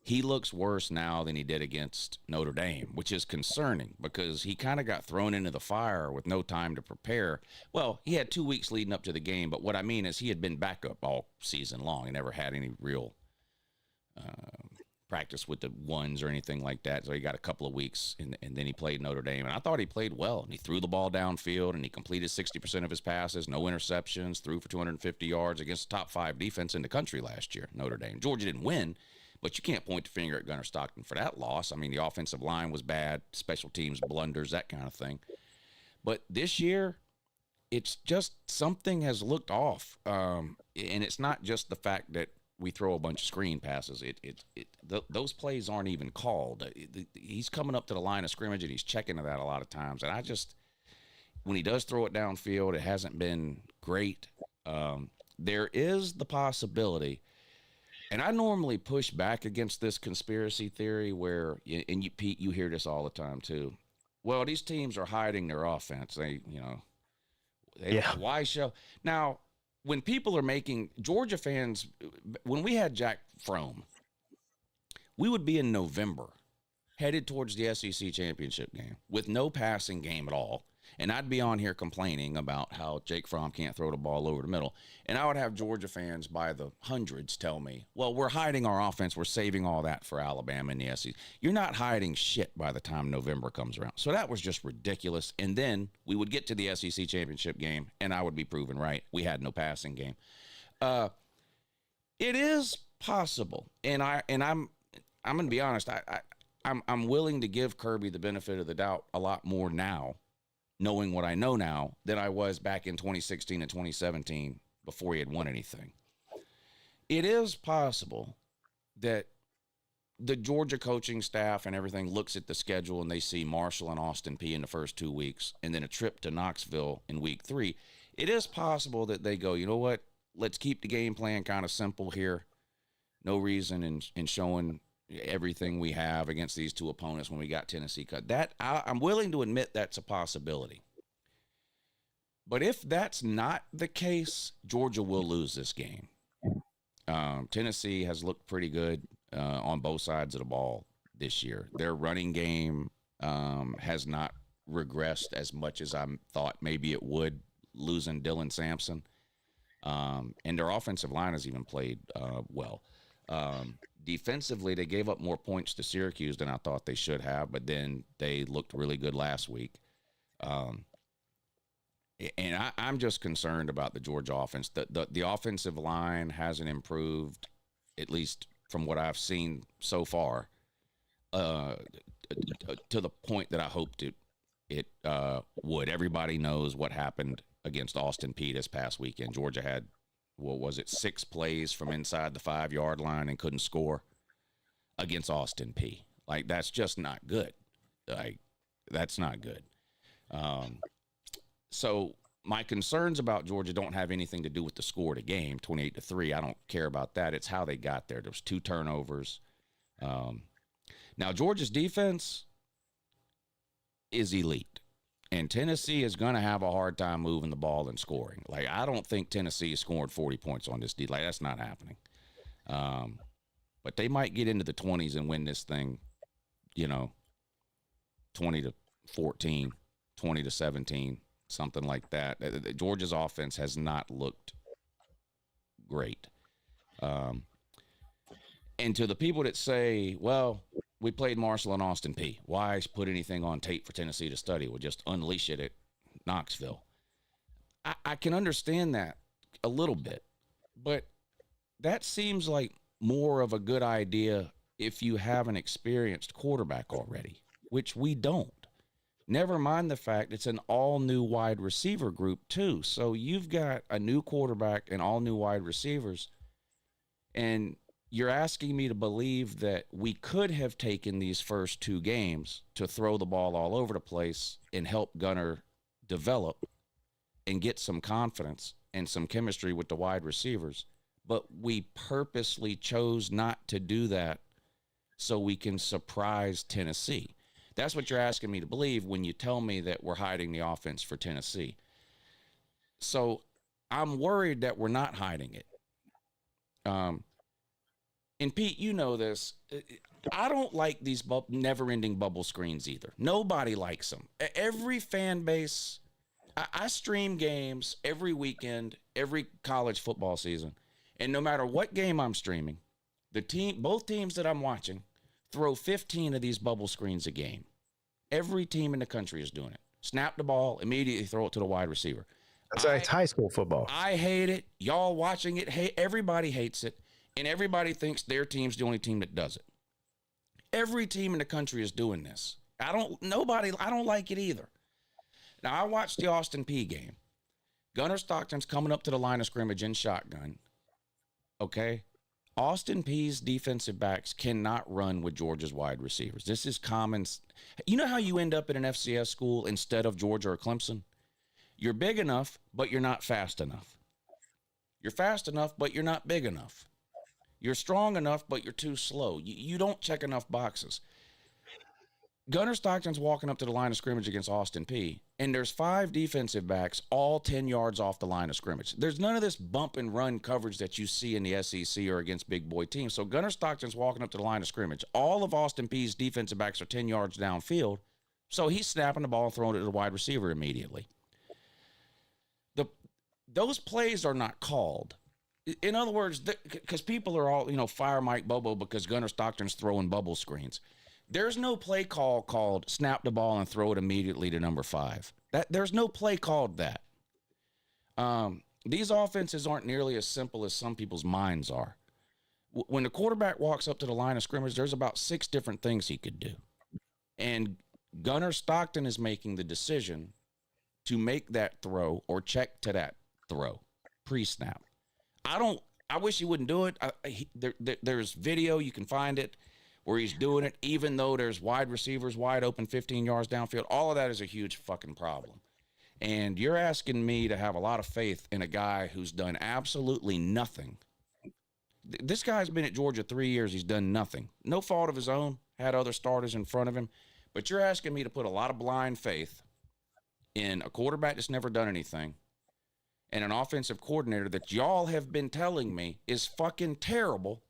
He looks worse now than he did against Notre Dame, which is concerning because he kind of got thrown into the fire with no time to prepare. Well, he had 2 weeks leading up to the game, but what I mean is he had been backup all season long. He never had any real practice with the ones or anything like that. So he got a couple of weeks, and then he played Notre Dame. And I thought he played well. And he threw the ball downfield, and he completed 60% of his passes, no interceptions, threw for 250 yards against the top 5 defense in the country last year, Notre Dame. Georgia didn't win, but you can't point the finger at Gunnar Stockton for that loss. I mean, the offensive line was bad, special teams blunders, that kind of thing. But this year, it's just something has looked off. And it's not just the fact that we throw a bunch of screen passes. Those plays aren't even called. He's coming up to the line of scrimmage, and he's checking to that a lot of times. And when he does throw it downfield, it hasn't been great. There is the possibility, and I normally push back against this conspiracy theory where, and you, Pete, you hear this all the time too. Well, these teams are hiding their offense. Why show? Now, when people are making Georgia fans, when we had Jack Fromm, we would be in November headed towards the SEC championship game with no passing game at all. And I'd be on here complaining about how Jake Fromm can't throw the ball over the middle. And I would have Georgia fans by the hundreds tell me, well, we're hiding our offense. We're saving all that for Alabama and the SEC. You're not hiding shit by the time November comes around. So that was just ridiculous. And then we would get to the SEC championship game, and I would be proven right. We had no passing game. It is possible. And I'm going to be honest. I'm willing to give Kirby the benefit of the doubt a lot more now, knowing what I know now, than I was back in 2016 and 2017 before he had won anything. It is possible that the Georgia coaching staff and everything looks at the schedule and they see Marshall and Austin Peay in the first 2 weeks and then a trip to Knoxville in week 3. It is possible that they go, you know what, let's keep the game plan kind of simple here. No reason in showing everything we have against these 2 opponents when we got Tennessee cut. That I'm willing to admit that's a possibility. But if that's not the case, Georgia will lose this game. Tennessee has looked pretty good on both sides of the ball this year. Their running game has not regressed as much as I thought maybe it would, losing Dylan Sampson. And their offensive line has even played well. Defensively, they gave up more points to Syracuse than I thought they should have, but then they looked really good last week. And I'm just concerned about the Georgia offense. The offensive line hasn't improved, at least from what I've seen so far, to the point that I hoped it would. Everybody knows what happened against Austin Peay this past weekend. Georgia had, 6 plays from inside the 5-yard line and couldn't score against Austin Peay. Like, that's just not good. Like, that's not good. So my concerns about Georgia don't have anything to do with the score of the game, 28-3. I don't care about that. It's how they got there. There was 2 turnovers. Now, Georgia's defense is elite. And Tennessee is going to have a hard time moving the ball and scoring. Like, I don't think Tennessee scored 40 points on this D. Like, that's not happening. But they might get into the 20s and win this thing, 20-14, 20-17, something like that. Georgia's offense has not looked great. And to the people that say, well, we played Marshall and Austin P. Why put anything on tape for Tennessee to study? We'll just unleash it at Knoxville. I can understand that a little bit, but that seems like more of a good idea if you have an experienced quarterback already, which we don't. Never mind the fact it's an all-new wide receiver group, too. So you've got a new quarterback and all new wide receivers, and you're asking me to believe that we could have taken these first 2 games to throw the ball all over the place and help Gunner develop and get some confidence and some chemistry with the wide receivers. But we purposely chose not to do that so we can surprise Tennessee. That's what you're asking me to believe when you tell me that we're hiding the offense for Tennessee. So I'm worried that we're not hiding it. And Pete, you know this. I don't like these never-ending bubble screens either. Nobody likes them. Every fan base, I stream games every weekend, every college football season, and no matter what game I'm streaming, both teams that I'm watching throw 15 of these bubble screens a game. Every team in the country is doing it. Snap the ball, immediately throw it to the wide receiver. It's high school football. I hate it. Y'all watching it, everybody hates it, and everybody thinks their team's the only team that does it. Every team in the country is doing this. I don't like it either. Now, I watched the Austin P game. Gunner Stockton's coming up to the line of scrimmage in shotgun. Okay? Austin P's defensive backs cannot run with Georgia's wide receivers. This is common. You know how you end up at an FCS school instead of Georgia or Clemson? You're big enough, but you're not fast enough. You're fast enough, but you're not big enough. You're strong enough, but you're too slow. You don't check enough boxes. Gunner Stockton's walking up to the line of scrimmage against Austin P, and there's 5 defensive backs all 10 yards off the line of scrimmage. There's none of this bump and run coverage that you see in the SEC or against big boy teams. So Gunner Stockton's walking up to the line of scrimmage. All of Austin P's defensive backs are 10 yards downfield, so he's snapping the ball and throwing it to the wide receiver immediately. Those plays are not called. In other words, because people are all, fire Mike Bobo because Gunner Stockton's throwing bubble screens. There's no play call called snap the ball and throw it immediately to number 5. There's no play called that. These offenses aren't nearly as simple as some people's minds are. When the quarterback walks up to the line of scrimmage, there's about 6 different things he could do. And Gunner Stockton is making the decision to make that throw or check to that throw pre-snap. I wish he wouldn't do it. There's video, you can find it, where he's doing it, even though there's wide receivers wide open 15 yards downfield. All of that is a huge fucking problem. And you're asking me to have a lot of faith in a guy who's done absolutely nothing. This guy's been at Georgia 3 years. He's done nothing. No fault of his own. Had other starters in front of him. But you're asking me to put a lot of blind faith in a quarterback that's never done anything and an offensive coordinator that y'all have been telling me is fucking terrible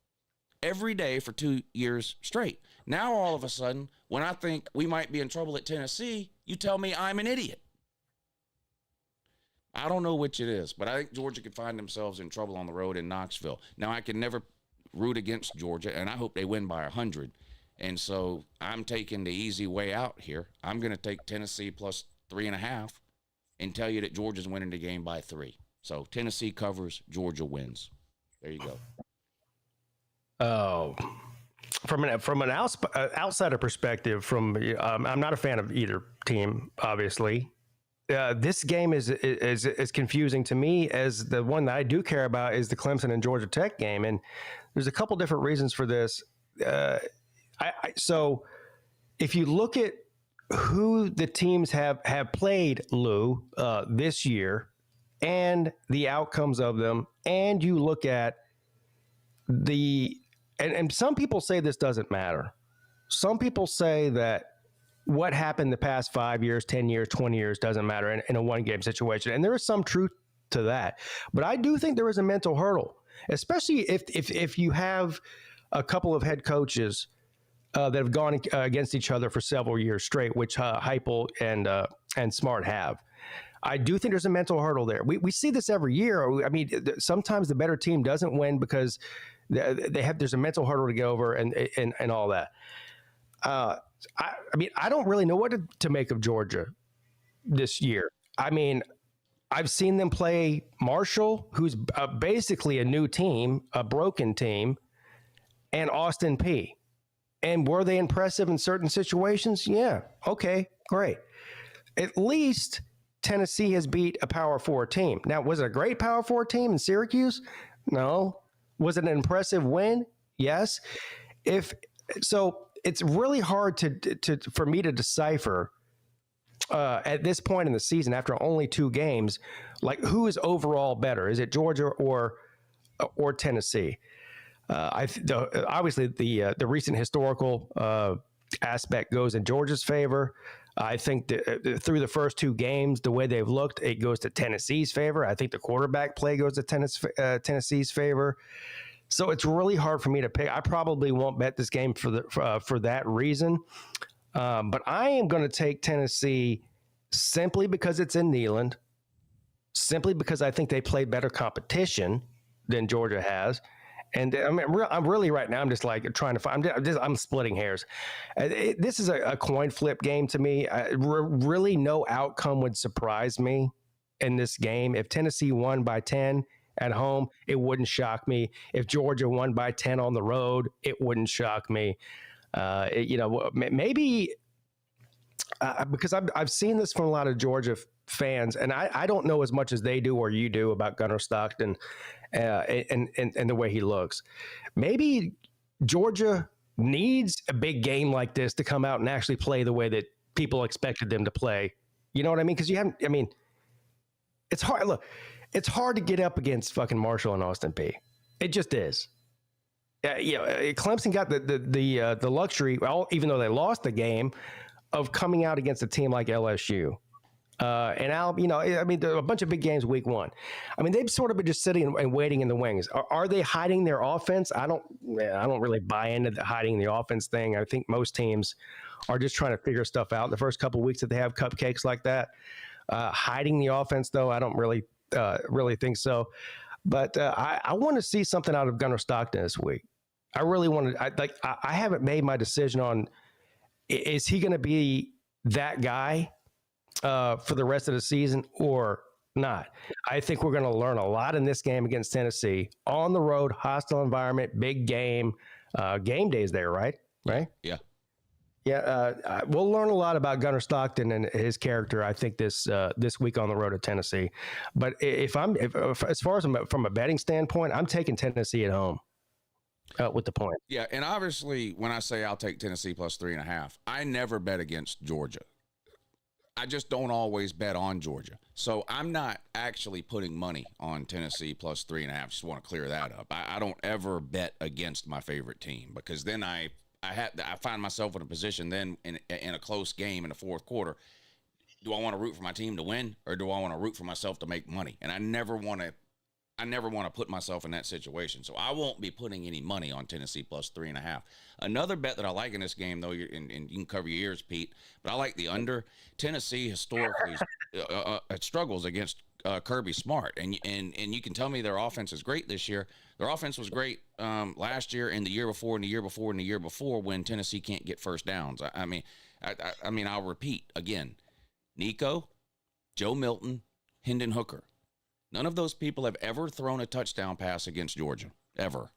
every day for 2 years straight. Now, all of a sudden, when I think we might be in trouble at Tennessee, you tell me I'm an idiot. I don't know which it is, but I think Georgia could find themselves in trouble on the road in Knoxville. Now, I can never root against Georgia, and I hope they win by 100. And so I'm taking the easy way out here. I'm going to take Tennessee plus 3.5 and tell you that Georgia's winning the game by 3. So Tennessee covers, Georgia wins. There you go. Oh, from an outsider perspective, I'm not a fan of either team, obviously. This game is confusing to me as the one that I do care about is the Clemson and Georgia Tech game, and there's a couple different reasons for this. So if you look at who the teams have played, Lou, this year, and the outcomes of them, and you look at and some people say this doesn't matter. Some people say that what happened the past 5 years, 10 years, 20 years doesn't matter in a one-game situation. And there is some truth to that. But I do think there is a mental hurdle, especially if you have a couple of head coaches that have gone against each other for several years straight, which Heupel and Smart have. I do think there's a mental hurdle there. We see this every year. I mean, sometimes the better team doesn't win because there's a mental hurdle to get over and all that. I mean, I don't really know what to make of Georgia this year. I mean, I've seen them play Marshall, who's basically a new team, a broken team, and Austin Peay. And were they impressive in certain situations? Yeah. Okay, great. At least Tennessee has beat a Power 4 team. Now, was it a great Power 4 team in Syracuse? No. Was it an impressive win? Yes. So, it's really hard for me to decipher at this point in the season, after only 2 games, like who is overall better? Is it Georgia or Tennessee? Obviously the recent historical aspect goes in Georgia's favor. I think that through the first 2 games, the way they've looked, it goes to Tennessee's favor. I think the quarterback play goes to Tennessee's favor. So it's really hard for me to pick. I probably won't bet this game for that reason. But I am going to take Tennessee simply because it's in Neyland, simply because I think they played better competition than Georgia has. And I mean, I'm really right now, I'm just like trying to find, I'm splitting hairs. This is a coin flip game to me. Really no outcome would surprise me in this game. If Tennessee won by 10 at home, it wouldn't shock me. If Georgia won by 10 on the road, it wouldn't shock me. Maybe because I've seen this from a lot of Georgia fans, and I don't know as much as they do or you do about Gunnar Stockton and the way he looks. Maybe Georgia needs a big game like this to come out and actually play the way that people expected them to play. You know what I mean? Because it's hard. Look, it's hard to get up against fucking Marshall and Austin Peay. It just is. Clemson got the luxury, even though they lost the game, of coming out against a team like LSU. There are a bunch of big games week 1. I mean, they've sort of been just sitting and waiting in the wings. Are they hiding their offense? I don't really buy into the hiding the offense thing. I think most teams are just trying to figure stuff out the first couple of weeks that they have cupcakes like that. Hiding the offense, though, I don't really think so. But I want to see something out of Gunnar Stockton this week. I really want to. I haven't made my decision on is he going to be that guy for the rest of the season or not. I think we're going to learn a lot in this game against Tennessee on the road, hostile environment, big game. Game days there, right? Right? Yeah. Yeah, we'll learn a lot about Gunnar Stockton and his character, I think, this week on the road at Tennessee. But if as far as from a betting standpoint, I'm taking Tennessee at home with the point. Yeah, and obviously, when I say I'll take Tennessee plus 3.5, I never bet against Georgia. I just don't always bet on Georgia. So I'm not actually putting money on Tennessee plus 3.5. Just want to clear that up. I don't ever bet against my favorite team because then I find myself in a position then in a close game in the fourth quarter. Do I want to root for my team to win or do I want to root for myself to make money? And I never want to put myself in that situation. So I won't be putting any money on Tennessee plus 3.5. Another bet that I like in this game, though, and you can cover your ears, Pete, but I like the under. Tennessee historically struggles against Kirby Smart. And you can tell me their offense is great this year. Their offense was great last year and the year before and the year before and the year before when Tennessee can't get first downs. I mean, I'll repeat again. Nico, Joe Milton, Hendon Hooker. None of those people have ever thrown a touchdown pass against Georgia, ever.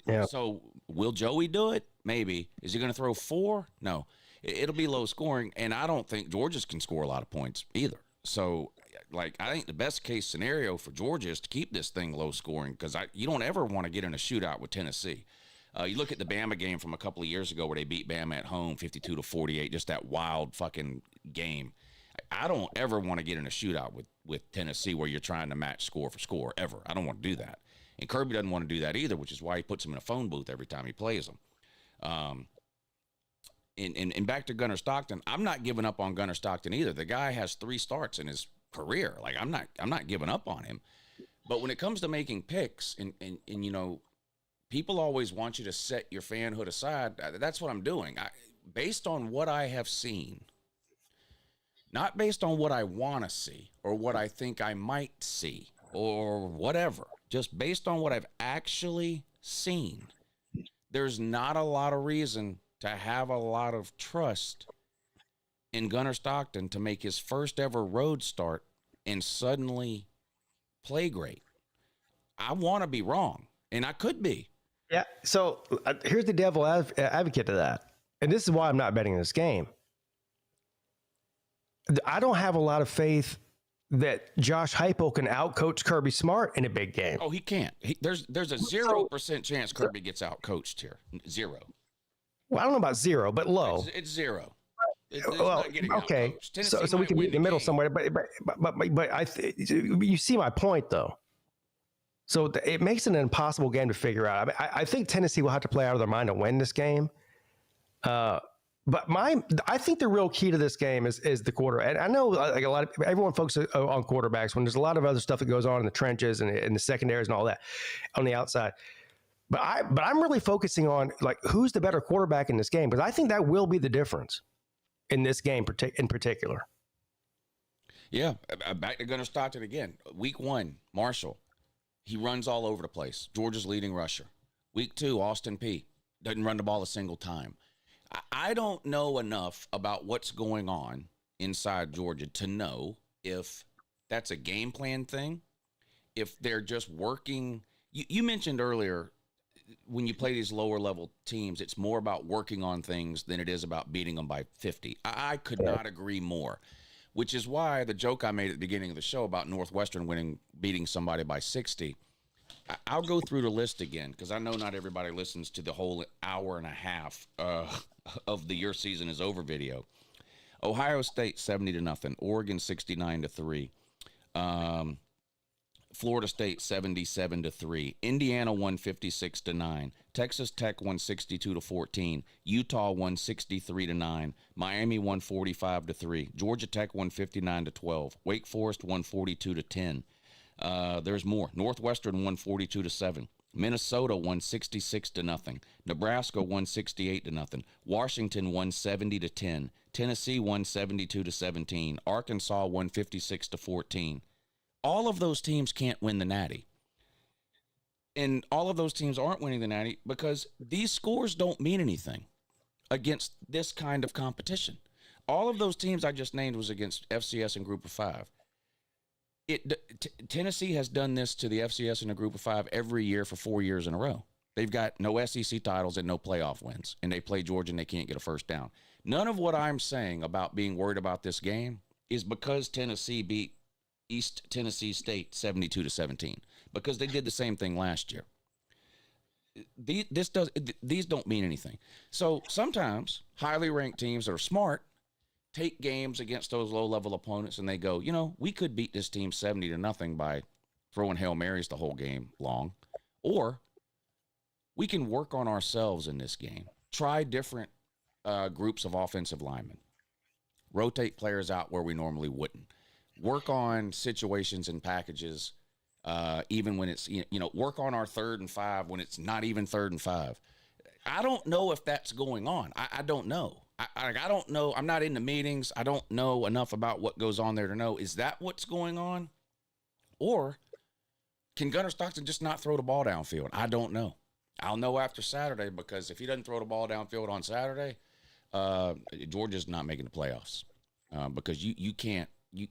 Yeah. So will Joey do it? Maybe. Is he going to throw 4? No. It'll be low scoring, and I don't think Georgia's can score a lot of points either. So, I think the best case scenario for Georgia is to keep this thing low scoring because you don't ever want to get in a shootout with Tennessee. You look at the Bama game from a couple of years ago where they beat Bama at home 52-48, just that wild fucking game. I don't ever want to get in a shootout with Tennessee where you're trying to match score for score, ever. I don't want to do that. And Kirby doesn't want to do that either, which is why he puts him in a phone booth every time he plays them. And back to Gunnar Stockton, I'm not giving up on Gunnar Stockton either. The guy has 3 starts in his career. I'm not giving up on him. But when it comes to making picks, and people always want you to set your fanhood aside. That's what I'm doing. Based on what I have seen, not based on what I want to see or what I think I might see or whatever, just based on what I've actually seen, there's not a lot of reason to have a lot of trust in Gunnar Stockton to make his first ever road start and suddenly play great. I want to be wrong, and I could be. Yeah. So here's the devil advocate to that. And this is why I'm not betting this game. I don't have a lot of faith that Josh Heupel can outcoach Kirby Smart in a big game. Oh, he can't. There's a 0% chance Kirby gets outcoached here. 0. Well, I don't know about 0, but low. It's 0. It's well, not getting okay. outcoached. So we can be in the middle game somewhere. But you see my point though. So it makes it an impossible game to figure out. I mean, I think Tennessee will have to play out of their mind to win this game. But I think the real key to this game is the quarter. And I know like everyone focuses on quarterbacks when there's a lot of other stuff that goes on in the trenches and in the secondaries and all that on the outside. But I'm really focusing on like who's the better quarterback in this game, because I think that will be the difference in this game in particular. Yeah, back to Gunnar Stockton again. Week 1, Marshall. He runs all over the place. Georgia's leading rusher. Week 2, Austin Peay. Doesn't run the ball a single time. I don't know enough about what's going on inside Georgia to know if that's a game plan thing, if they're just working. You mentioned earlier when you play these lower level teams, it's more about working on things than it is about beating them by 50. I could not agree more, which is why the joke I made at the beginning of the show about Northwestern beating somebody by 60, I'll go through the list again because I know not everybody listens to the whole hour and a half of the Your Season is Over video. Ohio State 70-0, Oregon 69-3, Florida State 77-3, Indiana 156-9, Texas Tech 162-14, Utah 163-9, Miami 145-3, Georgia Tech 159-12, Wake Forest 142-10. There's more. Northwestern 142-7, Minnesota 166-0, Nebraska 168-0, Washington 170-10, Tennessee 172-17, Arkansas 156-14. All of those teams can't win the Natty. And all of those teams aren't winning the Natty because these scores don't mean anything against this kind of competition. All of those teams I just named was against FCS and Group of 5. Tennessee has done this to the FCS and the Group of 5 every year for 4 years in a row. They've got no SEC titles and no playoff wins, and they play Georgia and they can't get a first down. None of what I'm saying about being worried about this game is because Tennessee beat East Tennessee State 72-17, because they did the same thing last year. These don't mean anything. So sometimes highly ranked teams that are smart take games against those low-level opponents and they go, we could beat this team 70-0 by throwing Hail Marys the whole game long. Or we can work on ourselves in this game. Try different groups of offensive linemen. Rotate players out where we normally wouldn't. Work on situations and packages, even when it's, work on our 3rd and 5 when it's not even 3rd and 5. I don't know if that's going on. I don't know. I don't know. I'm not in the meetings. I don't know enough about what goes on there to know. Is that what's going on? Or can Gunnar Stockton just not throw the ball downfield? I don't know. I'll know after Saturday, because if he doesn't throw the ball downfield on Saturday, Georgia's not making the playoffs, because you can't. You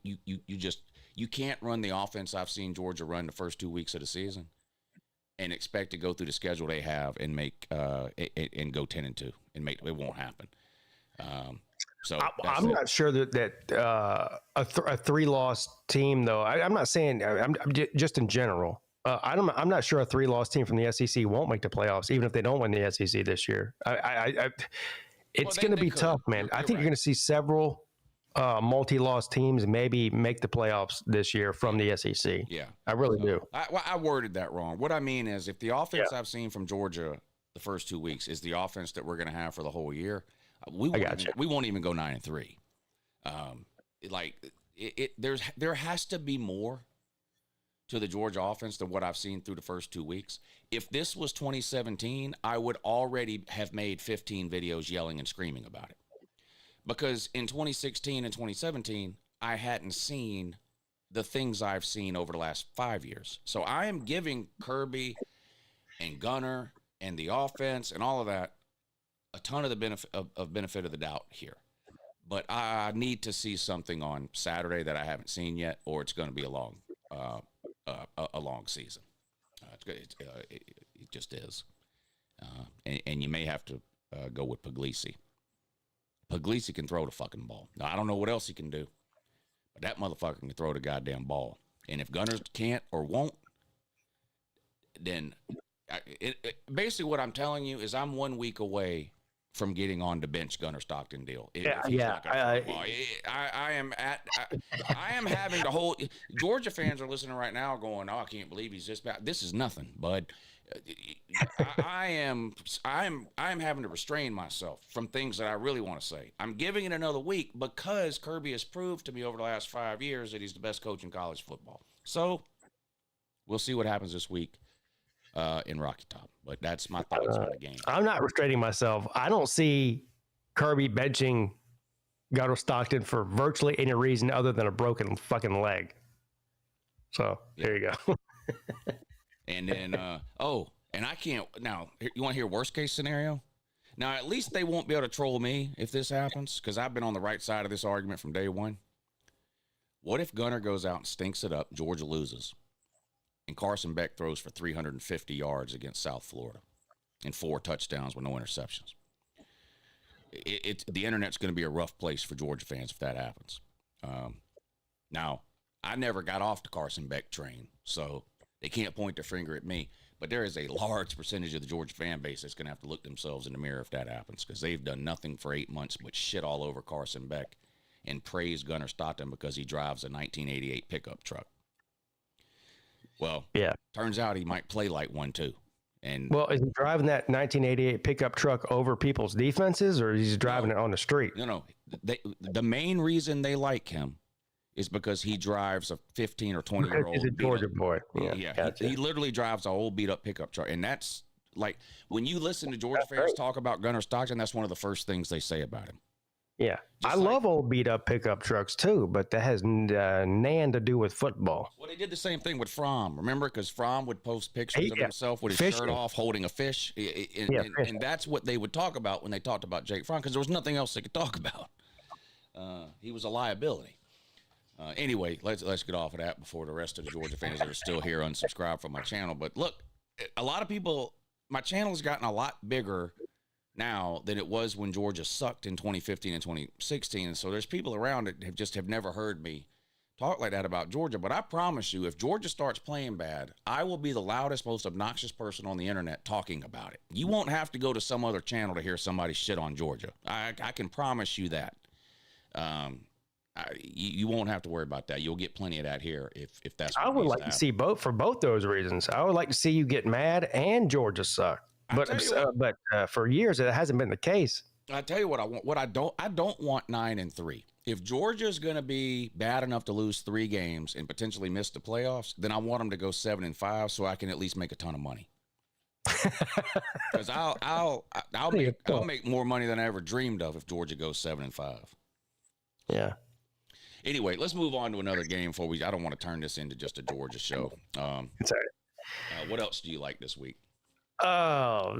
can't run the offense I've seen Georgia run the first 2 weeks of the season and expect to go through the schedule they have and make and go 10-2 and make it. Won't happen. So I'm not sure that a 3-loss team though. I'm not saying. I'm just in general. I'm not sure a 3-loss team from the SEC won't make the playoffs, even if they don't win the SEC this year. It's going to be tough, man. I think you're going to see several multi-loss teams maybe make the playoffs this year from the SEC. Yeah, I really do. I worded that wrong. What I mean is, if the offense I've seen from Georgia the first 2 weeks is the offense that we're going to have for the whole year, we won't even go 9-3. There has to be more to the Georgia offense than what I've seen through the first 2 weeks. If this was 2017, I would already have made 15 videos yelling and screaming about it. because in 2016 and 2017, I hadn't seen the things I've seen over the last 5 years. So I am giving Kirby and Gunner and the offense and all of that a ton of the benefit of the doubt here. But I need to see something on Saturday that I haven't seen yet, or it's going to be a long season. It just is. And you may have to go with Puglisi. Puglisi can throw the fucking ball. Now, I don't know what else he can do, but that motherfucker can throw the goddamn ball. And if Gunner can't or won't, then basically what I'm telling you is I'm 1 week away from getting on the bench Gunner Stockton deal. I am having the whole Georgia fans are listening right now going, oh, I can't believe he's this bad. This is nothing, bud. I am having to restrain myself from things that I really want to say. I'm giving it another week because Kirby has proved to me over the last 5 years that he's the best coach in college football. So we'll see what happens this week in Rocky Top. But that's my thoughts on the game. I'm not restraining myself. I don't see Kirby benching Gunner Stockton for virtually any reason other than a broken fucking leg. So there you go. And then, and I can't, now, you want to hear worst case scenario? Now, at least they won't be able to troll me if this happens, because I've been on the right side of this argument from day one. What if Gunner goes out and stinks it up, Georgia loses, and Carson Beck throws for 350 yards against South Florida and 4 touchdowns with no interceptions? The internet's going to be a rough place for Georgia fans if that happens. Now, I never got off the Carson Beck train, so they can't point their finger at me. But there is a large percentage of the Georgia fan base that's going to have to look themselves in the mirror if that happens, because they've done nothing for 8 months but shit all over Carson Beck and praise Gunner Stockton because he drives a 1988 pickup truck. Well, yeah, turns out he might play like one too. And well, is he driving that 1988 pickup truck over people's defenses, or is he driving it on the street? No. The main reason they like him is because he drives a 15 or 20-year-old. He's a Georgia boy. Yeah, gotcha. He literally drives an old beat-up pickup truck, and that's like when you listen to Georgia fans talk about Gunner Stockton, that's one of the first things they say about him. Yeah, I love old beat-up pickup trucks too, but that has nan to do with football. Well, they did the same thing with Fromm, remember? Because Fromm would post pictures of himself with his shirt off, holding a fish, and that's what they would talk about when they talked about Jake Fromm, because there was nothing else they could talk about. He was a liability. Anyway, let's get off of that before the rest of the Georgia fans that are still here unsubscribe from my channel. But look, a lot of people, my channel's gotten a lot bigger now than it was when Georgia sucked in 2015 and 2016. And so there's people around that have never heard me talk like that about Georgia. But I promise you, if Georgia starts playing bad, I will be the loudest, most obnoxious person on the internet talking about it. You won't have to go to some other channel to hear somebody shit on Georgia. I can promise you that. You won't have to worry about that. You'll get plenty of that here if that's what I would like to see both for both those reasons. I would like to see you get mad and Georgia suck. But for years it hasn't been the case. I tell you what I want. What I don't want 9-3. If Georgia's going to be bad enough to lose 3 games and potentially miss the playoffs, then I want them to go 7-5 so I can at least make a ton of money. Because I'll make more money than I ever dreamed of if Georgia goes 7-5. Yeah. Anyway, let's move on to another game before I don't want to turn this into just a Georgia show. It's all right. What else do you like this week? I'm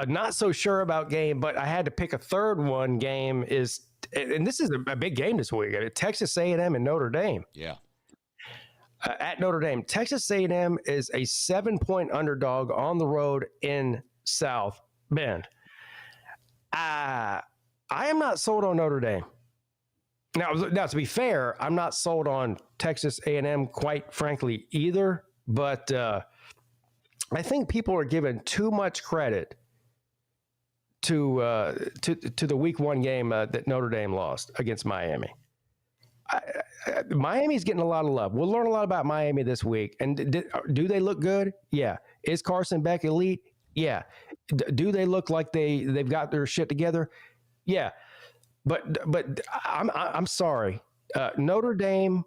not so sure about game, but I had to pick a third one. Game is, and this is a big game this week. Texas A&M and Notre Dame. Yeah. At Notre Dame, Texas A&M is a 7-point underdog on the road in South Bend. I am not sold on Notre Dame. Now, to be fair, I'm not sold on Texas A&M, quite frankly, either. But I think people are giving too much credit to the Week 1 game that Notre Dame lost against Miami. Miami's getting a lot of love. We'll learn a lot about Miami this week. And do they look good? Yeah. Is Carson Beck elite? Yeah. Do they look like they've got their shit together? Yeah. But I'm sorry. Notre Dame,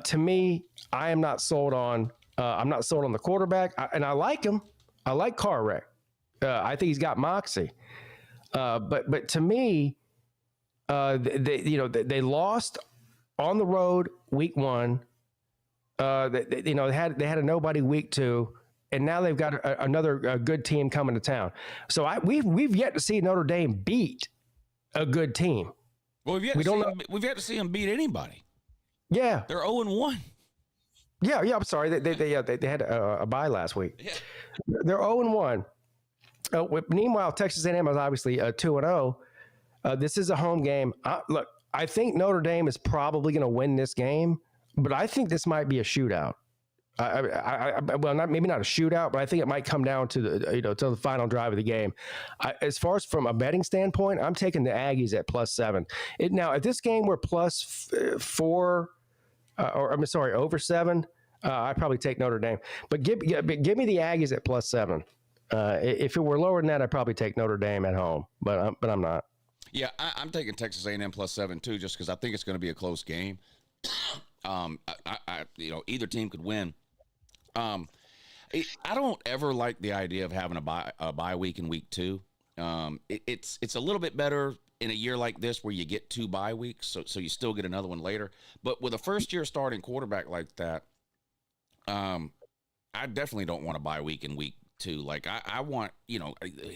to me, I am not sold on. I'm not sold on the quarterback, and I like him. I like Cartwright. I think he's got moxie. But to me, They lost on the road week 1. They had a nobody week 2, and now they've got another good team coming to town. So we've yet to see Notre Dame beat a good team. Well, we've yet to see them beat anybody. Yeah, they're 0-1. Yeah. I'm sorry. They had a bye last week. Yeah. They're 0-1. Meanwhile, Texas A&M is obviously 2-0. This is a home game. Look, I think Notre Dame is probably going to win this game, but I think this might be a shootout. Maybe not a shootout, but I think it might come down to the final drive of the game. As far as from a betting standpoint, I'm taking the Aggies at +7. Now, if this game were +4, over 7, I'd probably take Notre Dame. But give me the Aggies at +7. If it were lower than that, I'd probably take Notre Dame at home, but I'm not. Yeah, I'm taking Texas A&M +7 too, just because I think it's going to be a close game. Either team could win. I don't ever like the idea of having a bye week in week 2. It's a little bit better in a year like this where you get 2 bye weeks, so you still get another one later. But with a first-year starting quarterback like that, I definitely don't want a bye week in week 2. Like I want,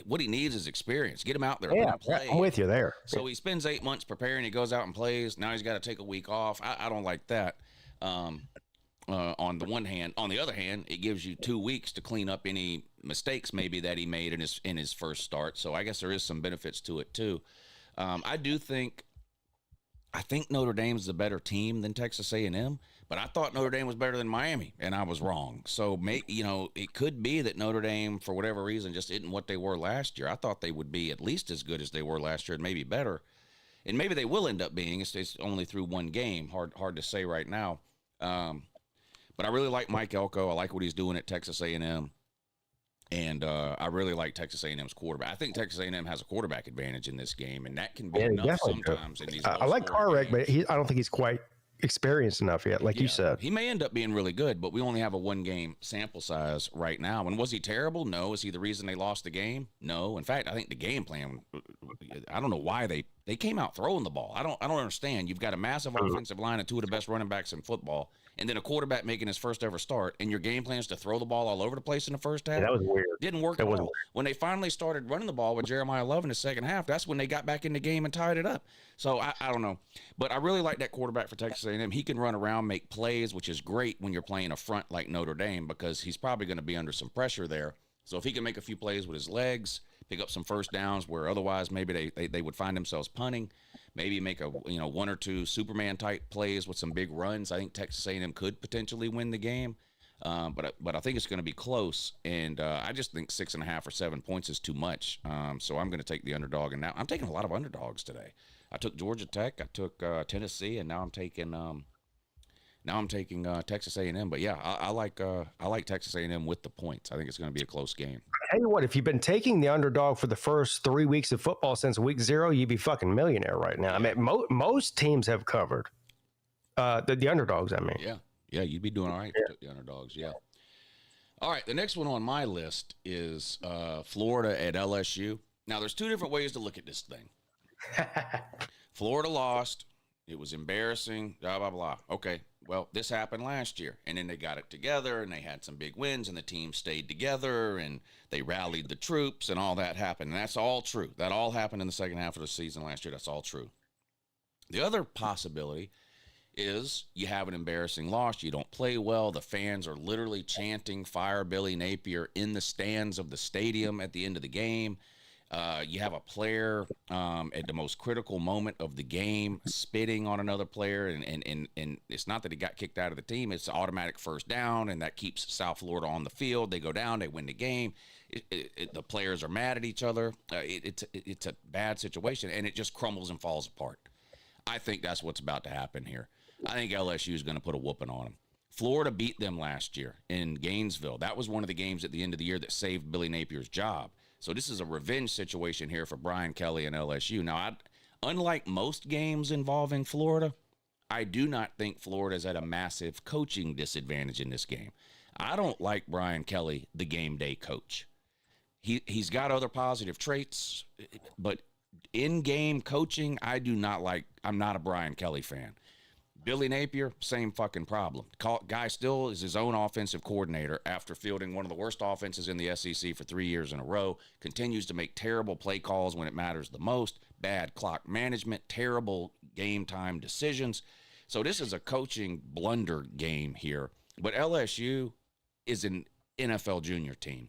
what he needs is experience. Get him out there. Yeah, I'm with you there. So he spends 8 months preparing. He goes out and plays. Now he's got to take a week off. I don't like that. On the one hand, on the other hand, it gives you 2 weeks to clean up any mistakes maybe that he made in his first start. So I guess there is some benefits to it too. I think Notre Dame's a better team than Texas A&M, but I thought Notre Dame was better than Miami, and I was wrong. So it could be that Notre Dame, for whatever reason, just isn't what they were last year. I thought they would be at least as good as they were last year, and maybe better. And maybe they will end up being. It's only through one game. Hard to say right now. But I really like Mike Elko. I like what he's doing at Texas A&M. And I really like Texas A&M's quarterback. I think Texas A&M has a quarterback advantage in this game, and that can be enough sometimes in these. I like Carrick, but I don't think he's quite experienced enough yet, like you said. He may end up being really good, but we only have a 1-game sample size right now. And was he terrible? No. Is he the reason they lost the game? No. In fact, I think the game plan, I don't know why they came out throwing the ball. I don't understand. You've got a massive offensive line and 2 of the best running backs in football, and then a quarterback making his first ever start, and your game plan is to throw the ball all over the place in the first half? Yeah, that was weird. Didn't work at all. When they finally started running the ball with Jeremiah Love in the second half, that's when they got back in the game and tied it up. So I don't know. But I really like that quarterback for Texas A&M. He can run around, make plays, which is great when you're playing a front like Notre Dame, because he's probably going to be under some pressure there. So if he can make a few plays with his legs, pick up some first downs where otherwise maybe they would find themselves punting, maybe make a 1 or 2 Superman type plays with some big runs, I think Texas A&M could potentially win the game. But I think it's going to be close, and I just think 6.5 or 7 points is too much. So I'm going to take the underdog, and now I'm taking a lot of underdogs today. I took Georgia Tech, I took Tennessee, and now I'm taking Texas A&M. But yeah, I like Texas A&M with the points. I think it's going to be a close game. Tell you what, if you've been taking the underdog for the first 3 weeks of football since week 0, you'd be fucking millionaire right now. I mean, most teams have covered the underdogs. I mean, yeah, you'd be doing all right if you took the underdogs. Yeah. All right, the next one on my list is Florida at LSU. Now, there's 2 different ways to look at this thing. Florida lost. It was embarrassing, blah, blah, blah. Okay, well, this happened last year, and then they got it together, and they had some big wins, and the team stayed together, and they rallied the troops, and all that happened. And that's all true. That all happened in the second half of the season last year. That's all true. The other possibility is you have an embarrassing loss. You don't play well. The fans are literally chanting "Fire Billy Napier" in the stands of the stadium at the end of the game. You have a player at the most critical moment of the game spitting on another player, and it's not that he got kicked out of the team. It's an automatic first down, and that keeps South Florida on the field. They go down, they win the game. The players are mad at each other. It's a bad situation, and it just crumbles and falls apart. I think that's what's about to happen here. I think LSU is going to put a whooping on them. Florida beat them last year in Gainesville. That was one of the games at the end of the year that saved Billy Napier's job. So this is a revenge situation here for Brian Kelly and LSU. Now, unlike most games involving Florida, I do not think Florida is at a massive coaching disadvantage in this game. I don't like Brian Kelly, the game day coach. He's got other positive traits, but in-game coaching, I'm not a Brian Kelly fan. Billy Napier, same fucking problem. Guy still is his own offensive coordinator after fielding one of the worst offenses in the SEC for 3 years in a row, continues to make terrible play calls when it matters the most, bad clock management, terrible game time decisions. So this is a coaching blunder game here. But LSU is an NFL junior team.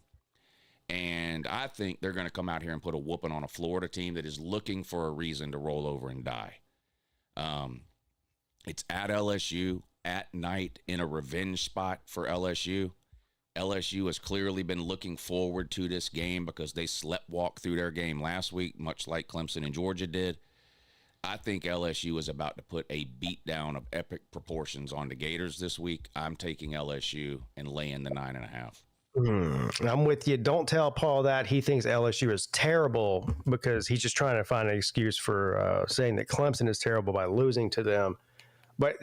And I think they're going to come out here and put a whooping on a Florida team that is looking for a reason to roll over and die. It's at LSU at night in a revenge spot for LSU. LSU has clearly been looking forward to this game because they sleptwalked through their game last week, much like Clemson and Georgia did. I think LSU is about to put a beatdown of epic proportions on the Gators this week. I'm taking LSU and laying the 9.5. I'm with you. Don't tell Paul that. He thinks LSU is terrible because he's just trying to find an excuse for saying that Clemson is terrible by losing to them. But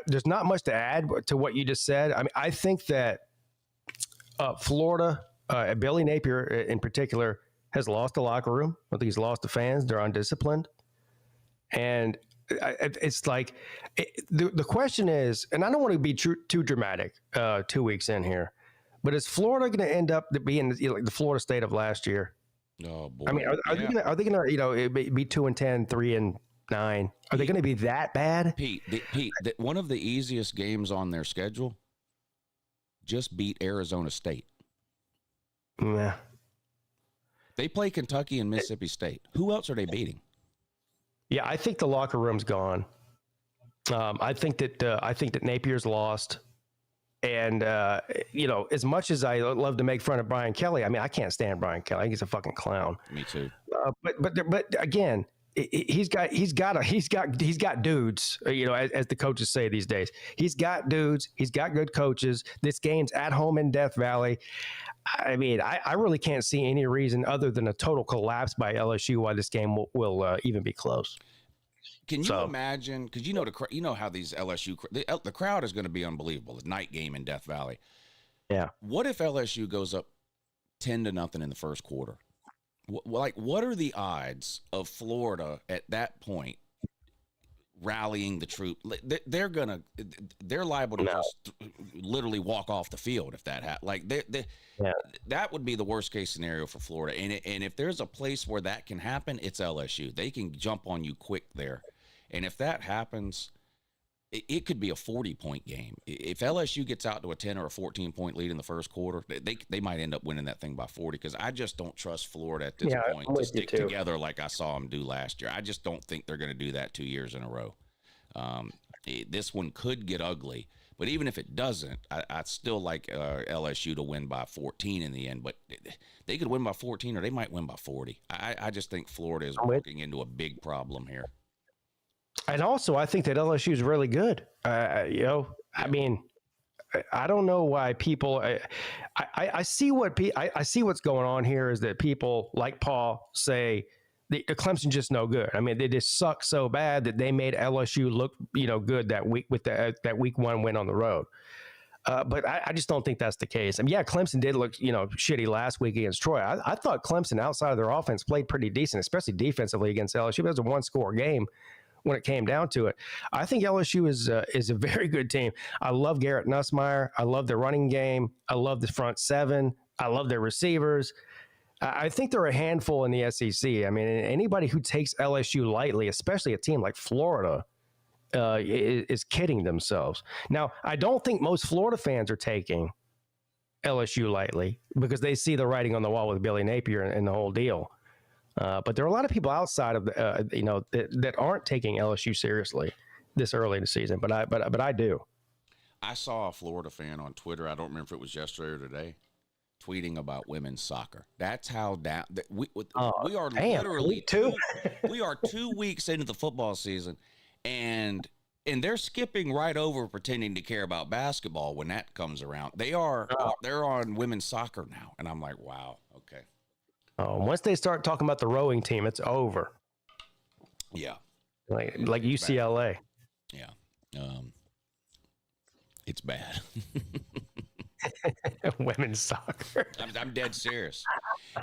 there's not much to add to what you just said. I mean, I think that Florida, Billy Napier in particular, has lost the locker room. I think he's lost the fans. They're undisciplined. And it's like the question is, and I don't want to be too dramatic 2 weeks in here, but is Florida going to end up being like the Florida State of last year? Oh, boy. I mean, are they going to be 2-10, 3-9? Are they going to be that bad? Pete, one of the easiest games on their schedule just beat Arizona State. Yeah. They play Kentucky and Mississippi State. Who else are they beating? Yeah, I think the locker room's gone. I think that Napier's lost. And, as much as I love to make fun of Brian Kelly, I mean, I can't stand Brian Kelly. I think he's a fucking clown. Me too. But again, he's got dudes, as the coaches say these days. He's got dudes. He's got good coaches. This game's at home in Death Valley. I mean, I really can't see any reason other than a total collapse by LSU why this game will even be close. Can you imagine? Because you know how these LSU the crowd is going to be unbelievable. The night game in Death Valley. Yeah. What if LSU goes up 10-0 in the first quarter? What are the odds of Florida at that point rallying the troop? They're liable to just literally walk off the field if that happens. That would be the worst case scenario for Florida. And if there's a place where that can happen, it's LSU. They can jump on you quick there. And if that happens, it could be a 40-point game. If LSU gets out to a 10 or a 14-point lead in the first quarter, they might end up winning that thing by 40 because I just don't trust Florida at this point to stick together like I saw them do last year. I just don't think they're going to do that 2 years in a row. This one could get ugly, but even if it doesn't, I'd still like LSU to win by 14 in the end. But they could win by 14 or they might win by 40. I just think Florida is walking into a big problem here. And also, I think that LSU is really good. I mean, I don't know why people. I see I see what's going on here is that people like Paul say the Clemson just no good. I mean, they just suck so bad that they made LSU look good that week with that week one win on the road. But I just don't think that's the case. I mean, yeah, Clemson did look shitty last week against Troy. I thought Clemson outside of their offense played pretty decent, especially defensively against LSU. It was a one-score game when it came down to it. I think LSU is a very good team. I love Garrett Nussmeier. I love their running game. I love the front seven. I love their receivers. I think they're a handful in the SEC. I mean, anybody who takes LSU lightly, especially a team like Florida, is kidding themselves. Now, I don't think most Florida fans are taking LSU lightly because they see the writing on the wall with Billy Napier and the whole deal. But there are a lot of people outside of that aren't taking LSU seriously this early in the season. But I do. I saw a Florida fan on Twitter. I don't remember if it was yesterday or today, tweeting about women's soccer. That's how down we are. Literally we are 2 weeks into the football season, and they're skipping right over pretending to care about basketball when that comes around. They're on women's soccer now, and I'm like, wow, okay. Once they start talking about the rowing team, it's over. Yeah. Like UCLA. Yeah. It's bad. Women's soccer. I'm dead serious.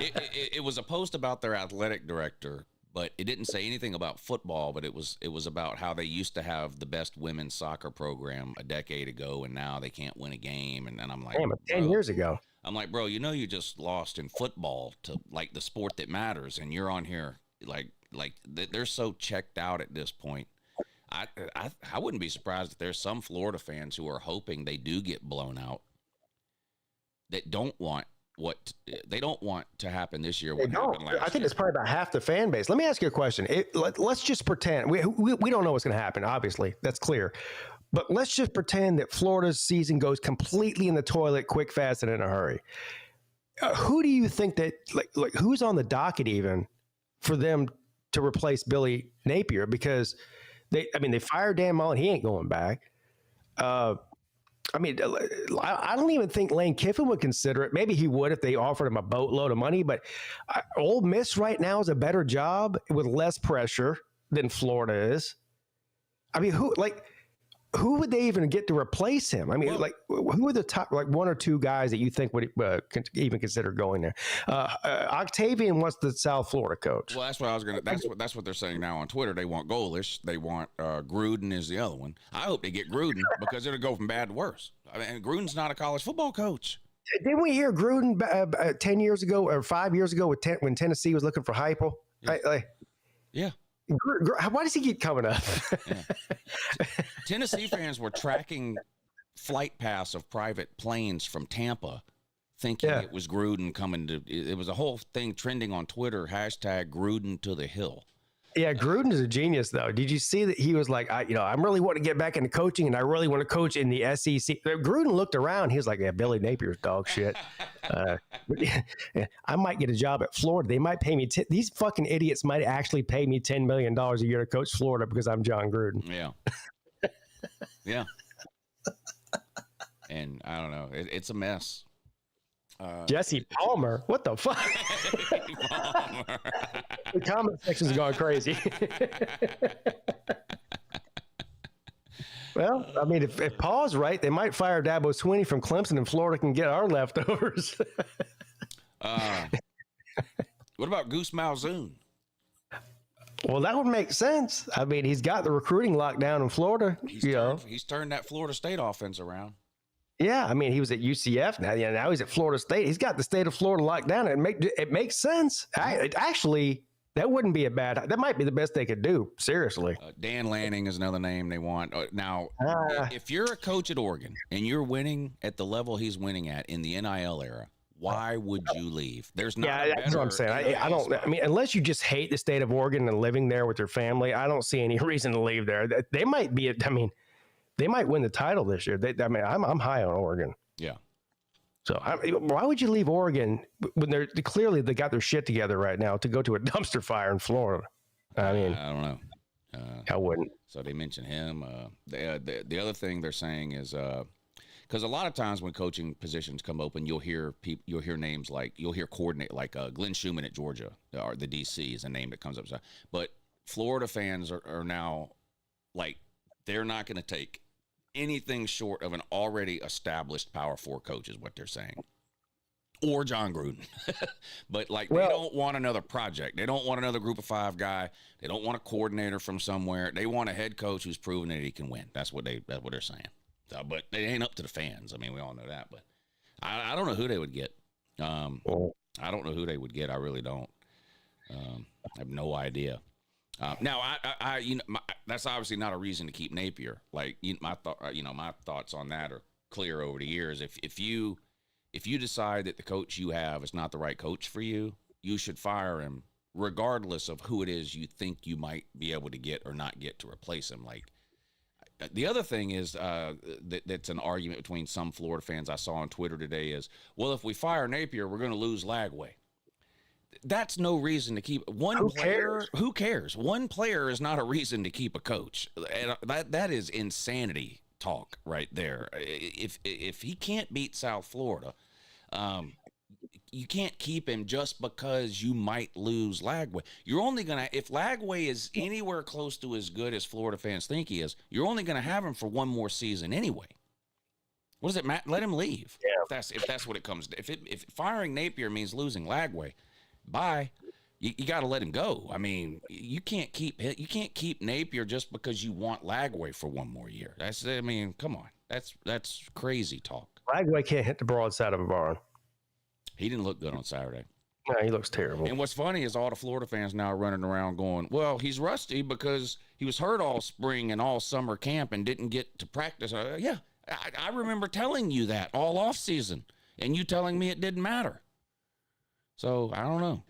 It was a post about their athletic director, but it didn't say anything about football. But it was about how they used to have the best women's soccer program a decade ago, and now they can't win a game. And then I'm like, Damn, 10 years ago. I'm like, bro, you just lost in football to like the sport that matters, and you're on here like they're so checked out at this point. I wouldn't be surprised if there's some Florida fans who are hoping they do get blown out, that don't want they don't want to happen this year. What happened last I think year. it's probably about half the fan base. Let me ask you a question. Let's just pretend we don't know what's going to happen. Obviously, that's clear. But let's just pretend that Florida's season goes completely in the toilet, quick, fast, and in a hurry. Who do you think that like who's on the docket even for them to replace Billy Napier? Because they fired Dan Mullen. He ain't going back. I don't even think Lane Kiffin would consider it. Maybe he would if they offered him a boatload of money. But Ole Miss right now is a better job with less pressure than Florida is. I mean, who would they even get to replace him? I mean, who are the top, one or two guys that you think would even consider going there? Octavian wants the South Florida coach. Well, that's what I was gonna. That's what they're saying now on Twitter. They want Golish. They want Gruden is the other one. I hope they get Gruden because it'll go from bad to worse. I mean, Gruden's not a college football coach. Didn't we hear Gruden 10 years ago or 5 years ago when Tennessee was looking for Heupel? Yeah. Why does he keep coming up? Yeah. Tennessee fans were tracking flight paths of private planes from Tampa, thinking it was Gruden coming to. It was a whole thing trending on Twitter. #Gruden to the Hill. Yeah, Gruden is a genius, though. Did you see that he was like, I'm really wanting to get back into coaching, and I really want to coach in the SEC. Gruden looked around. He was like, yeah, Billy Napier's dog shit. I might get a job at Florida. They might pay me. These fucking idiots might actually pay me $10 million a year to coach Florida because I'm John Gruden. Yeah. Yeah. And I don't know. It's a mess. Jesse Palmer, what the fuck? The comment section's going crazy. Well, I mean, if Paul's right, they might fire Dabo Swinney from Clemson, and Florida can get our leftovers. What about Goose Malzoon? Well, that would make sense. I mean, he's got the recruiting lockdown in Florida. He's turned that Florida State offense around. Yeah, I mean, he was at UCF. Now he's at Florida State. He's got the state of Florida locked down. It makes sense. Actually, that wouldn't be a bad. That might be the best they could do. Seriously. Dan Lanning is another name they want. Now, if you're a coach at Oregon and you're winning at the level he's winning at in the NIL era, why would you leave? There's not. Yeah, that's what I'm saying. I don't. I mean, unless you just hate the state of Oregon and living there with your family, I don't see any reason to leave there. They might be. They might win the title this year. I'm high on Oregon. Yeah. So why would you leave Oregon when they got their shit together right now to go to a dumpster fire in Florida? I mean, I don't know. I wouldn't. So they mentioned him. The other thing they're saying is because a lot of times when coaching positions come open, you'll hear names like coordinate like Glenn Schumann at Georgia or the DC is a name that comes up. But Florida fans are now like they're not going to take anything short of an already established Power 4 coach is what they're saying. Or John Gruden. But they don't want another project. They don't want another group of 5 guy. They don't want a coordinator from somewhere. They want a head coach who's proven that he can win. That's what they're saying. So, but it ain't up to the fans. I mean, we all know that, but I don't know who they would get. I don't know who they would get. I really don't. I have no idea. Now, that's obviously not a reason to keep Napier. My thoughts on that are clear over the years. If you decide that the coach you have is not the right coach for you, you should fire him, regardless of who it is you think you might be able to get or not get to replace him. The other thing is that's an argument between some Florida fans I saw on Twitter today is, well, if we fire Napier, we're going to lose Lagway. That's no reason to keep one player. Who cares? One player is not a reason to keep a coach. And that is insanity talk right there. If he can't beat South Florida, you can't keep him just because you might lose Lagway. You're only going to, if Lagway is anywhere close to as good as Florida fans think he is, you're only going to have him for one more season anyway. What does it matter? Let him leave. Yeah. If that's what it comes to. If firing Napier means losing Lagway, bye. You got to let him go. I mean, you can't keep Napier just because you want Lagway for one more year. Come on. That's crazy talk. Lagway can't hit the broadside of a barn. He didn't look good on Saturday. No, he looks terrible. And what's funny is all the Florida fans now are running around going, well, he's rusty because he was hurt all spring and all summer camp and didn't get to practice. Yeah, I remember telling you that all off season and you telling me it didn't matter. So I don't know.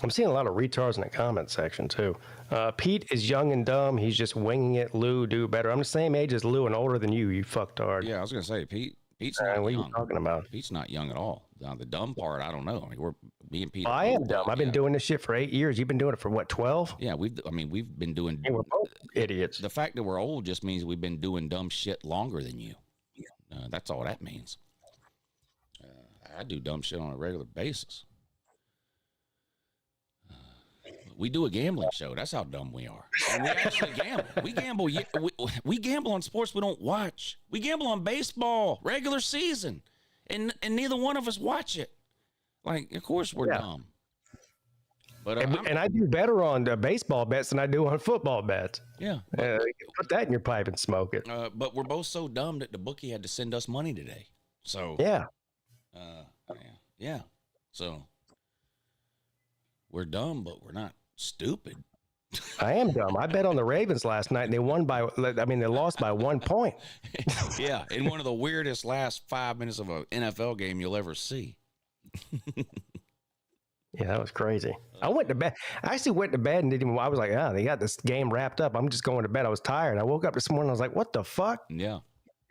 I'm seeing a lot of retards in the comment section too. Pete is young and dumb. He's just winging it. Lou, do better. I'm the same age as Lou and older than you. You fucktard. Yeah, I was gonna say Pete's not what young. are you talking about? Pete's not young at all. Now the dumb part, I don't know. I mean, me and Pete. I am dumb. I've been doing this shit for 8 years. You've been doing it for what, 12? Yeah, we've been doing. And we're both idiots. The fact that we're old just means we've been doing dumb shit longer than you. That's all that means. I do dumb shit on a regular basis. We do a gambling show. That's how dumb we are. And we actually gamble. We gamble on sports we don't watch. We gamble on baseball, regular season, and neither one of us watch it. Like, of course we're dumb. But and I do better on baseball bets than I do on football bets. Yeah. Put that in your pipe and smoke it. But we're both so dumb that the bookie had to send us money today. So yeah. So we're dumb, but we're not stupid. I am dumb. I bet on the Ravens last night, and they lost by 1 point. Yeah, in one of the weirdest last 5 minutes of an NFL game you'll ever see. Yeah, that was crazy. I went to bed. I actually went to bed and didn't even. I was like, they got this game wrapped up. I'm just going to bed. I was tired. I woke up this morning. I was like, what the fuck? Yeah.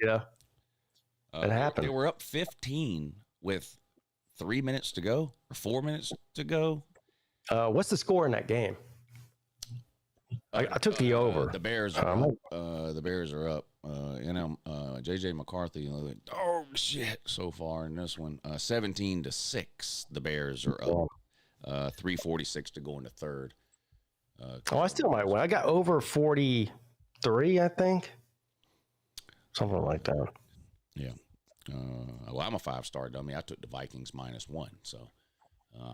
Yeah. It happened. They were up 15 with 3 minutes to go or 4 minutes to go. What's the score in that game? I took the over. The Bears are up. The Bears are up. JJ McCarthy, oh shit, so far in this one, 17-6. The Bears are up. 3:46 to go in the third. I still might win. I got over 43, I think. Something like that. Yeah. Well, I'm a 5-star dummy. I took the Vikings -1, so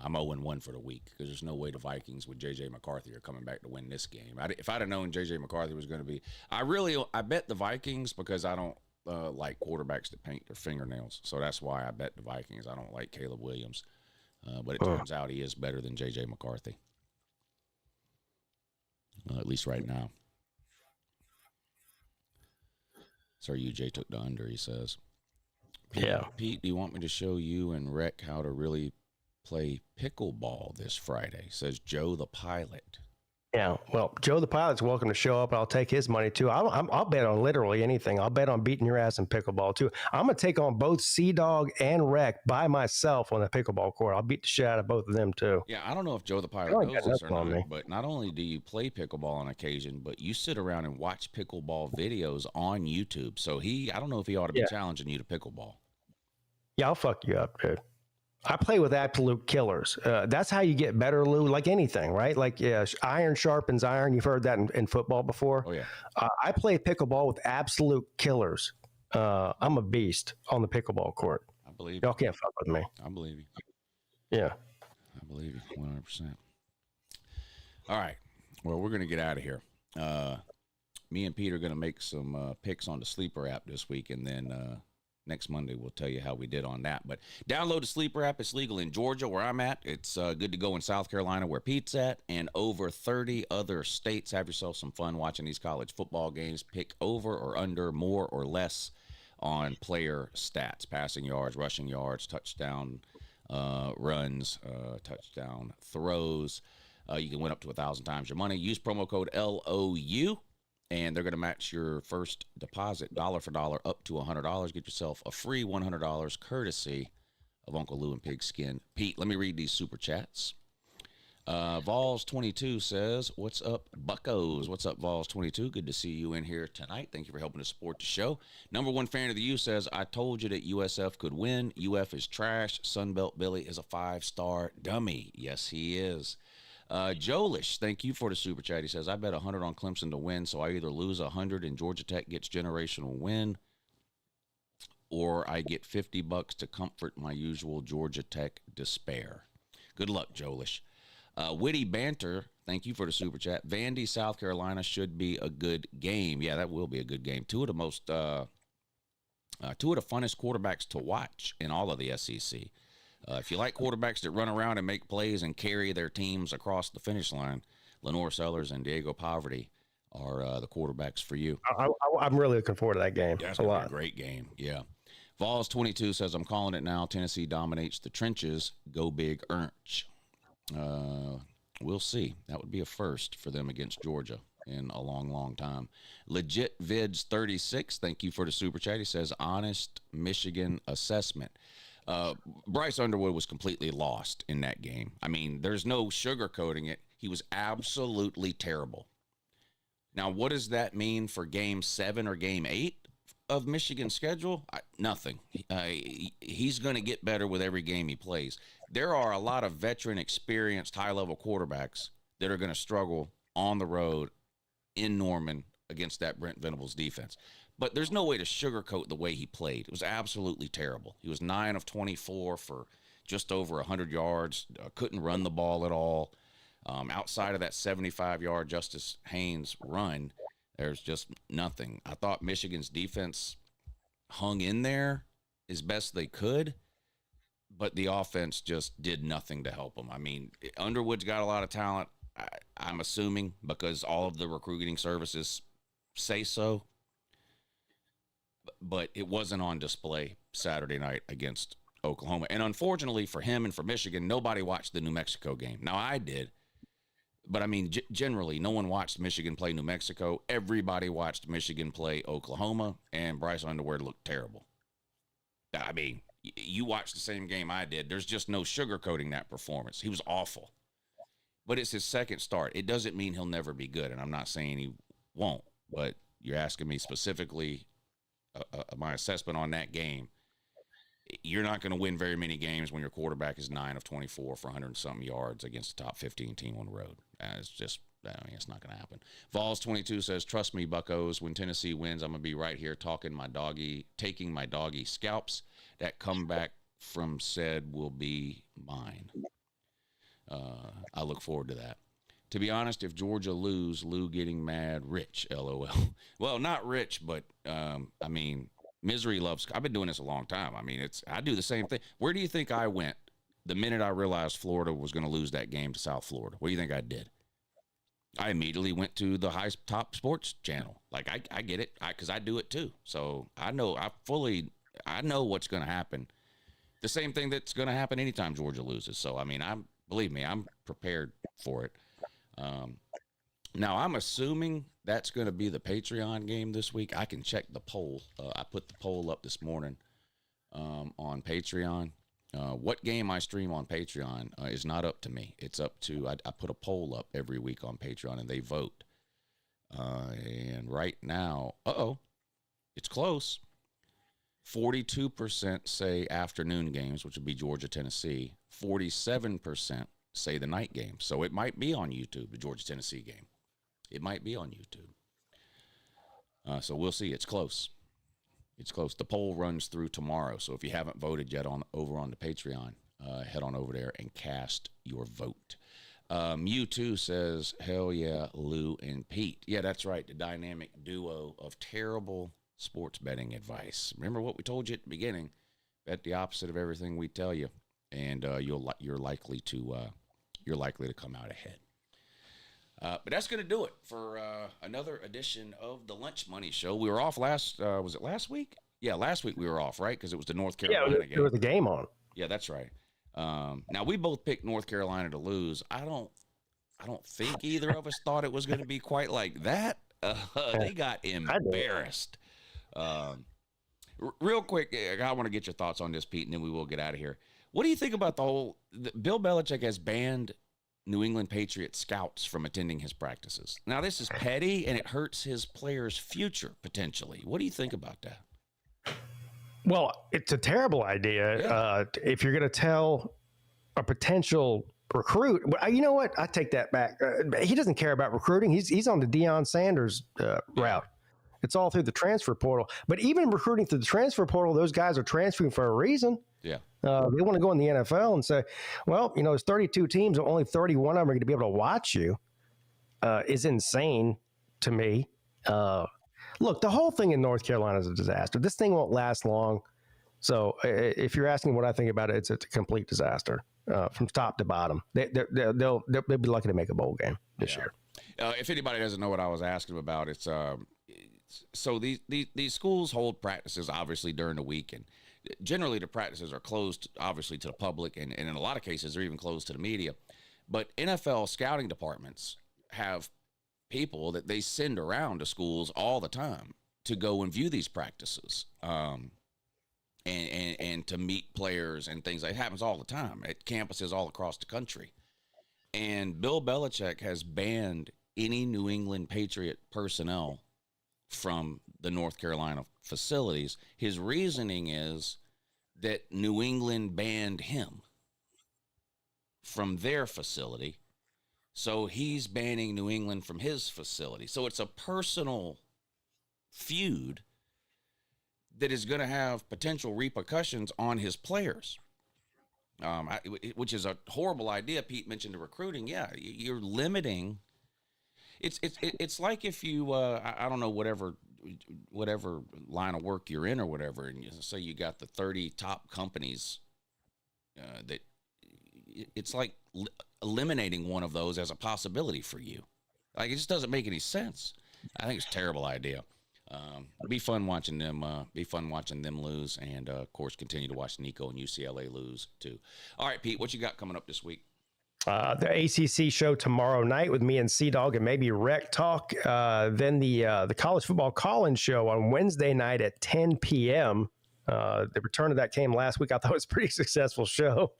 I'm 0-1 for the week because there's no way the Vikings with J.J. McCarthy are coming back to win this game. If I'd have known J.J. McCarthy was going to be – I bet the Vikings because I don't like quarterbacks that paint their fingernails. So that's why I bet the Vikings. I don't like Caleb Williams. But it turns out he is better than J.J. McCarthy, at least right now. Sir UJ took the under, he says. Pete, do you want me to show you and Rec how to really play pickleball this Friday? Says Joe the Pilot. Yeah, well, Joe the Pilot's welcome to show up. I'll take his money too. I'll bet on literally anything. I'll bet on beating your ass in pickleball too. I'm gonna take on both Sea-Dog and Rec by myself on the pickleball court. I'll beat the shit out of both of them too. Yeah, I don't know if Joe the Pilot knows this or not, but not only do you play pickleball on occasion, but you sit around and watch pickleball videos on YouTube. So I don't know if he ought to be challenging you to pickleball. Yeah, I'll fuck you up, dude. I play with absolute killers. That's how you get better, Lou, like anything, right? Like, iron sharpens iron. You've heard that in football before. Oh, yeah. I play pickleball with absolute killers. I'm a beast on the pickleball court. I believe y'all can't fuck with me. I believe you. Yeah. I believe you 100%. All right. Well, we're going to get out of here. Me and Pete are going to make some picks on the Sleeper app this week, and then next Monday, we'll tell you how we did on that. But download the Sleeper app. It's legal in Georgia, where I'm at. It's good to go in South Carolina, where Pete's at, and over 30 other states. Have yourself some fun watching these college football games. Pick over or under, more or less on player stats, passing yards, rushing yards, touchdown runs, touchdown throws. You can win up to 1,000 times your money. Use promo code LOU. And they're going to match your first deposit dollar for dollar up to $100. Get yourself a free $100 courtesy of Uncle Lou and Pigskin. Pete, let me read these super chats. Vols22 says, what's up, buckos? What's up, Vols22? Good to see you in here tonight. Thank you for helping to support the show. Number one fan of the U says, I told you that USF could win. UF is trash. Sunbelt Billy is a 5-star dummy. Yes, he is. Jolish, thank you for the super chat. He says, I bet 100 on Clemson to win, so I either lose 100 and Georgia Tech gets generational win, or I get $50 to comfort my usual Georgia Tech despair. Good luck, Jolish. Witty Banter, thank you for the super chat. Vandy, South Carolina should be a good game. Yeah, that will be a good game. Two of the funnest quarterbacks to watch in all of the SEC. If you like quarterbacks that run around and make plays and carry their teams across the finish line, Lenore Sellers and Diego Poverty are the quarterbacks for you. I'm really looking forward to that game. That's a great game. Yeah. Vols 22 says, I'm calling it now. Tennessee dominates the trenches. Go big, Ernch. We'll see. That would be a first for them against Georgia in a long, long time. Legit Vids 36, thank you for the super chat. He says, honest Michigan assessment. Bryce Underwood was completely lost in that game. I mean, there's no sugarcoating it. He was absolutely terrible. Now, what does that mean for game 7 or game 8 of Michigan's schedule? Nothing. He's going to get better with every game he plays. There are a lot of veteran, experienced, high-level quarterbacks that are going to struggle on the road in Norman against that Brent Venables defense. But there's no way to sugarcoat the way he played. It was absolutely terrible. He was 9 of 24 for just over 100 yards, couldn't run the ball at all. Outside of that 75-yard Justice Haynes run, there's just nothing. I thought Michigan's defense hung in there as best they could, but the offense just did nothing to help them. I mean, Underwood's got a lot of talent, I'm assuming, because all of the recruiting services say so. But it wasn't on display Saturday night against Oklahoma. And unfortunately for him and for Michigan, nobody watched the New Mexico game. Now, I did. But, I mean, generally, no one watched Michigan play New Mexico. Everybody watched Michigan play Oklahoma, and Bryce Underwood looked terrible. I mean, you watched the same game I did. There's just no sugarcoating that performance. He was awful. But it's his second start. It doesn't mean he'll never be good, and I'm not saying he won't. But you're asking me specifically my assessment on that game. You're not going to win very many games when your quarterback is 9 of 24 for 100-something yards against a top 15 team on the road. It's just, I mean, it's not going to happen. Vols 22 says, trust me, buckos, when Tennessee wins, I'm going to be right here taking my doggy scalps. That comeback from said will be mine. I look forward to that. To be honest, if Georgia lose, Lou getting mad, rich, LOL. Well, not rich, but, I mean, misery loves. I've been doing this a long time. I mean, I do the same thing. Where do you think I went the minute I realized Florida was going to lose that game to South Florida? What do you think I did? I immediately went to the top sports channel. Like, I get it, because I do it too. So I know what's going to happen. The same thing that's going to happen anytime Georgia loses. So, I mean, believe me, I'm prepared for it. Now, I'm assuming that's going to be the Patreon game this week. I can check the poll. I put the poll up this morning on Patreon. What game I stream on Patreon is not up to me. It's up to, I put a poll up every week on Patreon, and they vote. And right now, it's close. 42% say afternoon games, which would be Georgia, Tennessee. 47% say the night game. So it might be on YouTube, the Georgia-Tennessee game. It might be on YouTube. So we'll see. It's close. It's close. The poll runs through tomorrow. So if you haven't voted yet over on the Patreon, head on over there and cast your vote. Mew2 says, hell yeah, Lou and Pete. Yeah, that's right. The dynamic duo of terrible sports betting advice. Remember what we told you at the beginning? Bet the opposite of everything we tell you, and you're likely to come out ahead. But that's going to do it for another edition of the Lunch Money Show. We were off was it last week? Yeah, last week we were off, right? Because it was the North Carolina game. There was a game on. Yeah, that's right. Now, we both picked North Carolina to lose. I don't think either of us thought it was going to be quite like that. They got embarrassed. Real quick, I want to get your thoughts on this, Pete, and then we will get out of here. What do you think about Bill Belichick has banned New England Patriots scouts from attending his practices? Now, this is petty, and it hurts his players' future, potentially. What do you think about that? Well, it's a terrible idea. Yeah. If you're going to tell a potential recruit. You know what? I take that back. He doesn't care about recruiting. He's on the Deion Sanders route. It's all through the transfer portal. But even recruiting through the transfer portal, those guys are transferring for a reason. Yeah. They want to go in the NFL and say, well, there's 32 teams, and only 31 of them are going to be able to watch you. Is insane to me. Look, the whole thing in North Carolina is a disaster. This thing won't last long. So if you're asking what I think about it, it's a complete disaster from top to bottom. They'll be lucky to make a bowl game this year. If anybody doesn't know what I was asking about, it's so these schools hold practices obviously during the week, and generally the practices are closed obviously to the public, and in a lot of cases they're even closed to the media. But NFL scouting departments have people that they send around to schools all the time to go and view these practices, and to meet players and things. It happens all the time at campuses all across the country. And Bill Belichick has banned any New England Patriot personnel from the North Carolina facilities. His reasoning is that New England banned him from their facility, so he's banning New England from his facility. So it's a personal feud that is going to have potential repercussions on his players, which is a horrible idea. Pete mentioned the recruiting. Yeah, you're limiting. It's like if you I don't know, whatever line of work you're in or whatever, and you say you got the 30 top companies that it's like eliminating one of those as a possibility for you. Like, it just doesn't make any sense. I think it's a terrible idea. Be fun watching them lose, and of course continue to watch Nico and UCLA lose too. All right, Pete, what you got coming up this week? The ACC show tomorrow night with me and Sea-Dog and maybe Rec Talk. Then the college football call-in show on Wednesday night at 10 p.m. The return of that came last week. I thought it was a pretty successful show.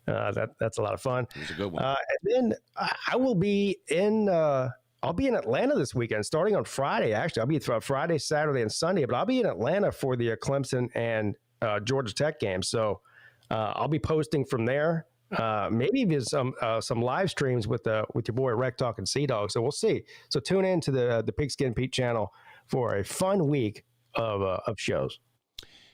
That's a lot of fun. It was a good one. And then I will be in I'll be in Atlanta this weekend, starting on Friday. Actually, I'll be Friday, Saturday, and Sunday. But I'll be in Atlanta for the Clemson and Georgia Tech game. So I'll be posting from there. Maybe even some live streams with your boy Rec Talk and Sea-Dog. So we'll see. So tune in to the Pigskin Pete channel for a fun week of shows.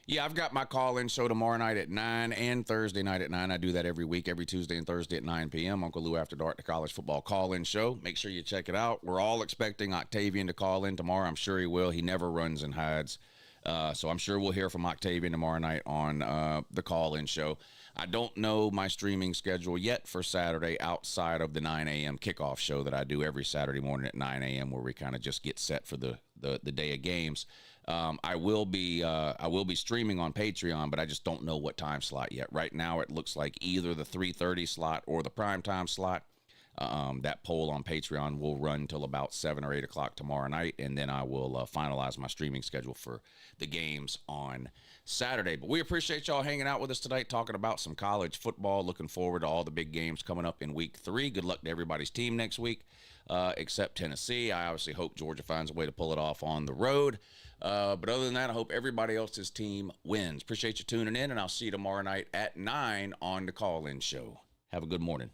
Yeah, I've got my call-in show tomorrow night at 9 and Thursday night at 9. I do that every week, every Tuesday and Thursday at 9 p.m. Uncle Lou After Dark, the college football call-in show. Make sure you check it out. We're all expecting Octavian to call in tomorrow. I'm sure he will. He never runs and hides. So I'm sure we'll hear from Octavian tomorrow night on the call-in show. I don't know my streaming schedule yet for Saturday outside of the 9 a.m. kickoff show that I do every Saturday morning at 9 a.m. where we kind of just get set for the day of games. I will be streaming on Patreon, but I just don't know what time slot yet. Right now, it looks like either the 3:30 slot or the primetime slot. That poll on Patreon will run till about 7 or 8 o'clock tomorrow night, and then I will finalize my streaming schedule for the games on Saturday. But we appreciate y'all hanging out with us tonight, talking about some college football. Looking forward to all the big games coming up in Week 3. Good luck to everybody's team next week, except Tennessee. I obviously hope Georgia finds a way to pull it off on the road. But other than that, I hope everybody else's team wins. Appreciate you tuning in, and I'll see you tomorrow night at 9 on the call-in show. Have a good morning.